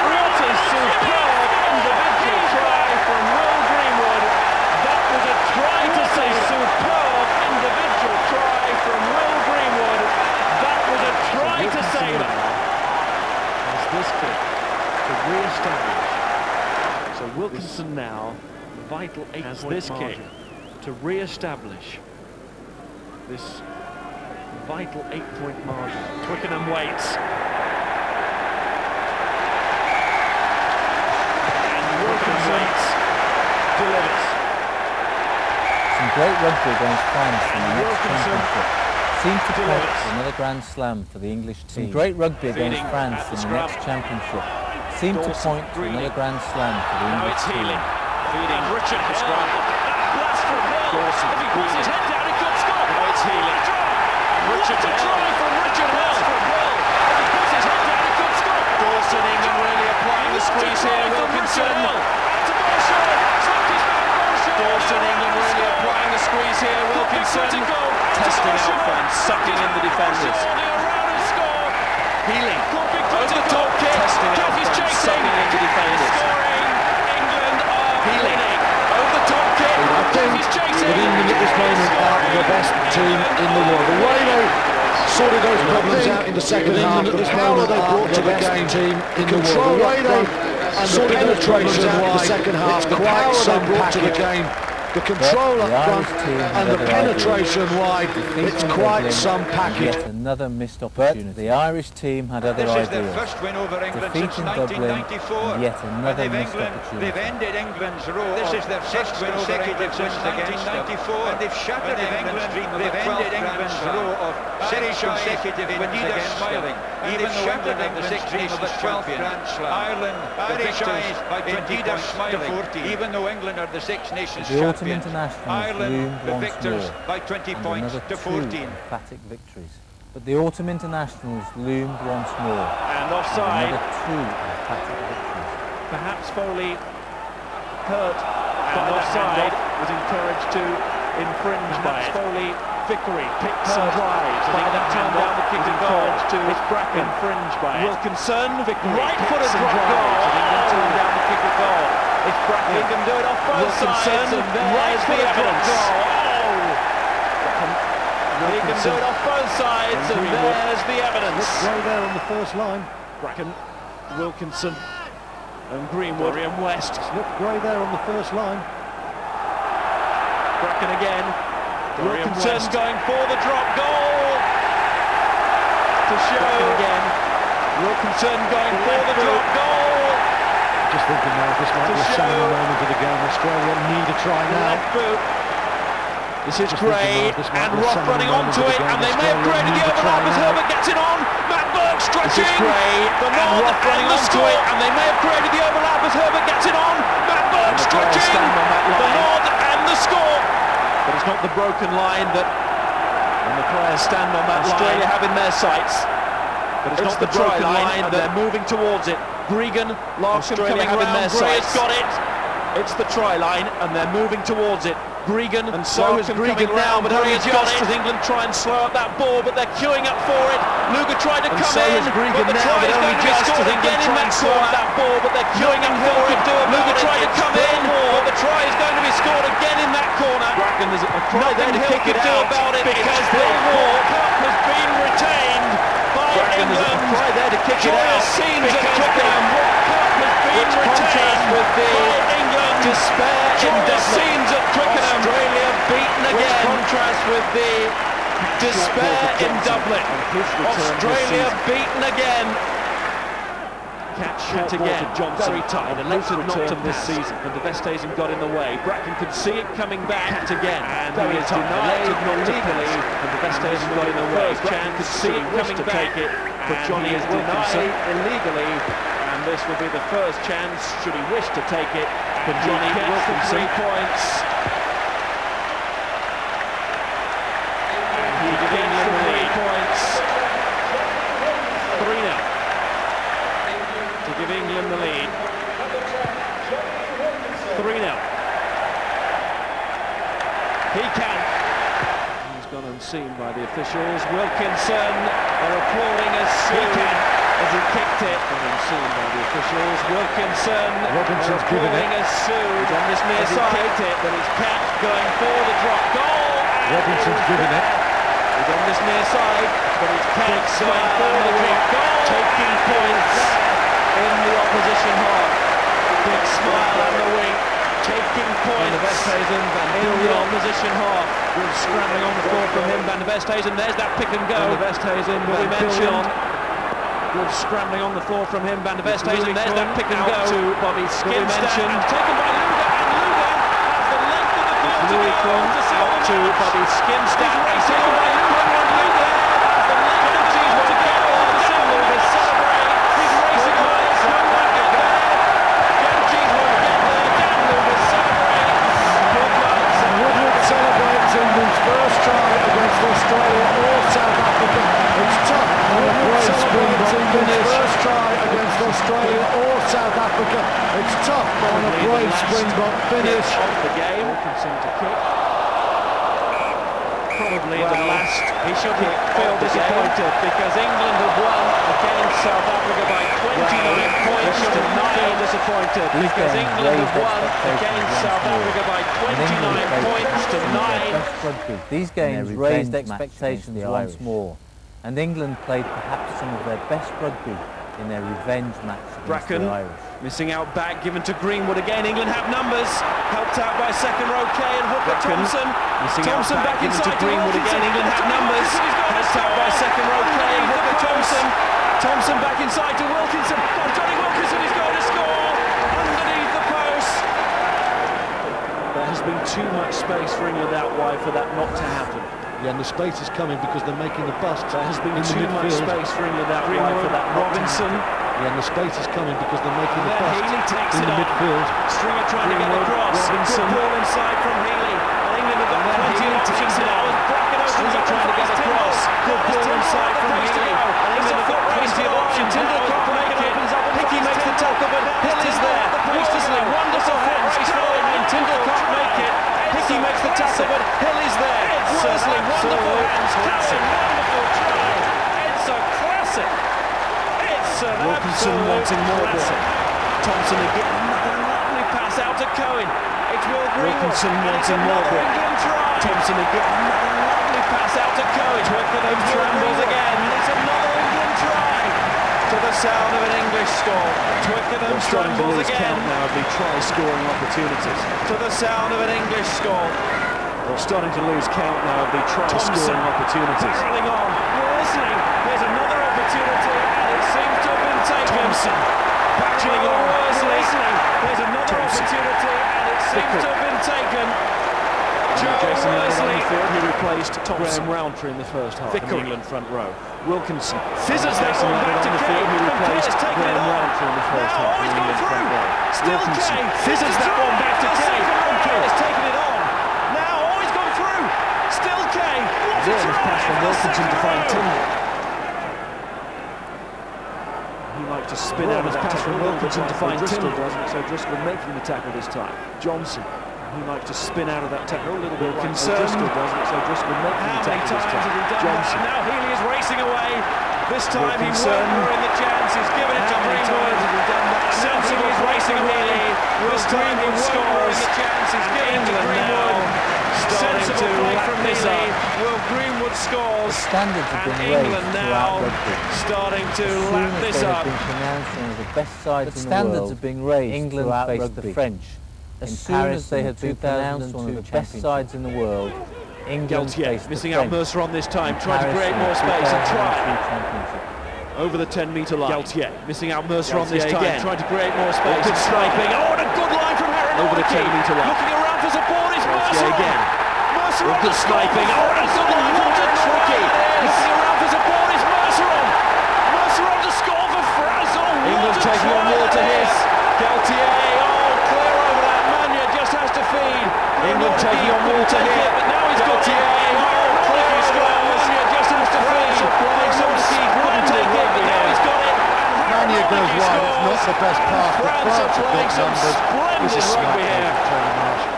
What a superb individual try from Will Greenwood. That was a try to say superb individual try from Will Greenwood. That was a try to save it. As this kick to re-establish. So Wilkinson now, vital 8-point margin to re-establish this vital 8-point margin. Twickenham waits. And Wilkinson delivers. Some great rugby against France in the next championship. Seemed to point to another Grand Slam for the English team. Some great rugby against France in the next championship. Seemed to point to another Grand Slam for the English team. Feeding Richard Hill. Blast from Hill. If he puts his head down, he could score. Now it's Healy. Richard Hill. Try from Richard Hill. If he puts his head down, he could score. Dawson, England really applying the squeeze here. Wilkinson. Out to Bolshaw. Slapped his back. Dawson, England really applying the squeeze here. Wilkinson. Testing out France. Sucking in the defenders. Healy. Over the top kick. Testing out France. Sucking in the defenders. England are winning. Over the top kick. I think that England at this moment are the best team in the world. The way they sorted those problems out in the second half. The power they brought to the game, the control and sorted those problems out in the second half. The power they brought to the game, the control up front and the penetration wide. It's quite some package. Yet another missed opportunity. But the Irish team had other ideas. This is their first win over England since Defeating Dublin, 1994. yet another missed opportunity. They've ended England's row. This is their sixth consecutive wins against 1994. And they've shattered England's dream of they've ended England's row of six consecutive wins against smiling. Even though England have the Six Nations champion, Ireland, the victors by 20 points to 14. Even though England are the Six Nations champion, Ireland, the victors by 20 points to 14. Emphatic victories. But the autumn internationals loomed once more. And offside. Another 2 emphatic victories. Perhaps Foley hurt by offside, was encouraged to infringe by it. Foley, Vickery picks and drives by that time down the kick and goal to Bracken, infringed by it. Wilkinson, Vickery, right-footed drop goal. England turn down the kick and goal. It's Bracken, he can do it off both sides, and there's the evidence. He can do it off both sides, and there's the evidence. Right there on the first line. Bracken, Wilkinson, and Greenwood, and West. Look, Gray there on the first line. Bracken again. Wilkinson going for the drop goal to show again. Wilkinson going for the drop goal. Just thinking now, this might be a seminal moment of the game. Australia need a try now. This is Gray and Roth running onto it, and they may have created the overlap as Herbert gets it on. Matt Burke stretching. This is Gray, the Nod running onto it, and they may have created the overlap as Herbert gets it on. Matt Burke stretching. The Nod and the score. But it's not the broken line that when the players stand on that Australia have in their sights. But it's not the broken line that they're moving towards it. Gregan, Larkin coming around, Gray's got it. It's the try line and they're moving towards it. Gregan, and so is Gregan now, but only just as England try and slow up that ball, but they're queuing up for it. Luger tried to come in, but the try is going to be scored again in that corner. That ball, but they're queuing up for it. Luger tried to come in, but the try is going to be scored again in that corner. Bracken, there's a try there to kick it out about it because the cup has been retained by England. There's a try there to kick it out because the cup has been retained by England. Despair in Dublin. At Twickenham. Australia beaten again. Contrast with the despair in Dublin. Australia beaten again. Catch hit again. Johnson. Very tight. Elected not to this season. And the Vesthuizen got in the way. Bracken could see it coming back again. And very tight. Elected not to play. And the Vesthuizen got in the way. Bracken could see it coming back. But Johnny is denied illegally. And this will be the first chance, should he wish to take it, for Johnny Wilkinson. 3 points. And he begins the 3 points. 3-0 to give England the lead. 3-0. He can. He's gone unseen by the officials. Wilkinson are applauding as he can. As he kicked it, and unseen by the officials. Robinson's applauding as sued on this near side. He kicked it, but it's catch going for the drop goal. Robinson's given it. He's on this near side, but it's catch going for the drop goal. Taking points in the opposition half. Big smile on the wing. Taking points in the opposition half. Good scrambling on the floor from him, Van der Vesthuizen. There's that pick and go. Van der Vesthuizen will be mentioned. Good scrambling on the floor from him, Van der Vesthuizen. There's that pick and go to Bobby Skinstad. Taken by Luger, and Luger has the length of the field to go. Out to Bobby Skinstad. Taken by Luger, and Luger has the length of the field to go. Luger celebrate. He's racing away. It's come back at there. Genji's will get there. Dan Luger celebrates. Woodward celebrates England's first try against Australia or South Africa. It's tough. Woodward celebrates England's first try against Australia or South Africa. It's tough on a brave Springbok finish. Of the game, Wilkinson to kick. Probably the last. He should feel disappointed because England have won against South Africa by 29 points to 9. Disappointed because England have won against South Africa by 29 points to 9. These games raised expectations once more. And England played perhaps some of their best rugby in their revenge match against the Irish. Missing out back, given to Greenwood again. England have numbers. Helped out by second row Kay and Hooker Thompson. Thompson back inside to Greenwood again. England have numbers. Helped out by second row Kay and Hooker Thompson. Thompson back inside to Wilkinson. Johnny Wilkinson is going to score underneath the post. There has been too much space for England out wide for that not to happen. Yeah, and the space is coming because they're making a bust. There has been too much space for England out wide for that not Robinson. to happen. Yeah, and the space is coming because they're making a bust Healy takes in it the on. midfield. Stringer trying to get across. Robinson. Good ball inside from Healy. And England have got plenty of options now. Bracken opens up trying to get across. Good ball inside from Healy. And England have got plenty of options. Tyndall can't make it. Hickey makes the tackle, but Hill is there. Worsley, wonderful hands. And Tyndall can't make it. Hickey makes the tackle, but Hill is there. Worsley, wonderful hands. Classic, wonderful try. It's a classic. It's an Wilkinson wanting more ball. Thompson again, another lovely pass out to Cohen. It's Will Greenwood. Wilkinson wanting more ball. Thompson again, another lovely pass out to Cohen. Twickenham trembles again. It's another England try. To the sound of an English score. Twickenham trembles again. Now of the try-scoring opportunities. To the sound of an English score. They're starting to lose count now of the try-scoring opportunities. Barreling on. Worsley. There's another opportunity, and it seems to have been taken. Thompson. Barreling on. Worsley. There's another opportunity, and it seems to have been taken. Jason Worsley. He replaced Graham Rowntree in the first half in the England front row. Wilkinson fizzes that one back to Kay. He replaced Graham Rowntree in the first half in the England front row. Still Kay. Fizzes that one back to Kay. Kay has taken it on. Now, he's gone through. Still Kay. What a try. Pass from Wilkinson to find Tyndall. He liked to spin out of that pass from Wilkinson to find Tyndall, doesn't it? So Driscoll making the tackle this time. Johnson. He likes to spin out of that tackle a little bit. Wilkinson. Driscoll doesn't it? So Driscoll making the tackle this time. Johnson. Now Healy is racing away. This time he won't ruin the chance. He's given it to Greenwood. Sensible is racing away. This time he won't ruin the chance. He's given it to Greenwood. Sensible play from Healy. Will Greenwood scores. Standards have been England raised now rugby. starting to lap this up. Been pronounced one of the best sides in the standards world. have been raised England faced rugby. the French. As soon as they had been pronounced one of the best sides in the world, England faced missing the out French. Mercer on this time, trying to create more space and try. Over the 10-metre line. Galtier missing out Mercer on this time, trying to create more space and sniping. Oh, and a good line from Heron. Over the 10-metre line. Looking around for support is Mercer again. Mercer on good sniping. Oh, and a good line from Tricky. Looking around for support is Mercer on. Mercer on to score for France. Oh, England taking on more to his. Galtier, clear over that. Mania just has to feed. England taking on more to hit. But now he's got Galtier. Clear over that. Mania just has to feed. Couldn't take it, but now he's got it. Mania goes wide. It's not the best pass, but France have got numbers. This is rugby here.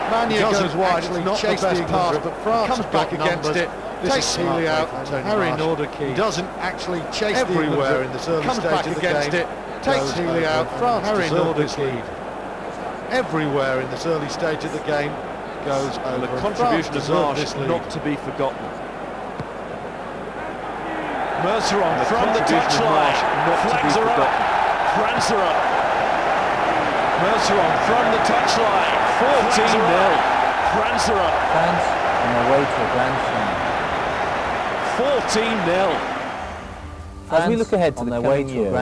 Mania goes wide. It's not the best pass, but France comes back against it. Takes Healy out. Harry Norderkey doesn't actually chase everywhere in this early stage of the game. Takes Healy out. France Harry Norderkey everywhere in this early stage of the game goes over. The contribution of Marsh not to be forgotten. Mercer on from the touchline. Flags are up. France are up. Mercer on from the touchline. 14-0. France are up. France on their way to a Grand Slam. 14-0. As we look ahead to the coming years,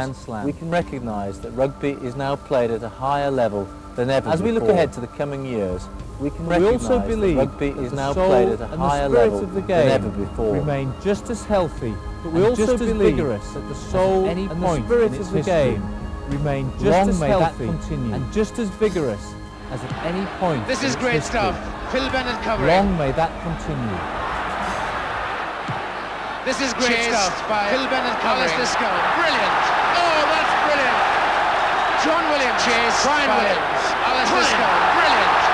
we can recognise that rugby is now played at a higher level than ever before. As we look ahead to the coming years, we can recognise that rugby is now played at a higher level than ever before. Remain just as healthy, but we also believe vigorous that the soul and the spirit of the game remain just as healthy and just as vigorous as at any point. This is great stuff. Phil Bennett covering. Long may that continue. This is great stuff by Phil Bennett covering. Brilliant. Oh, that's brilliant. John Williams. Brian Williams. Alistair Scone. Brilliant.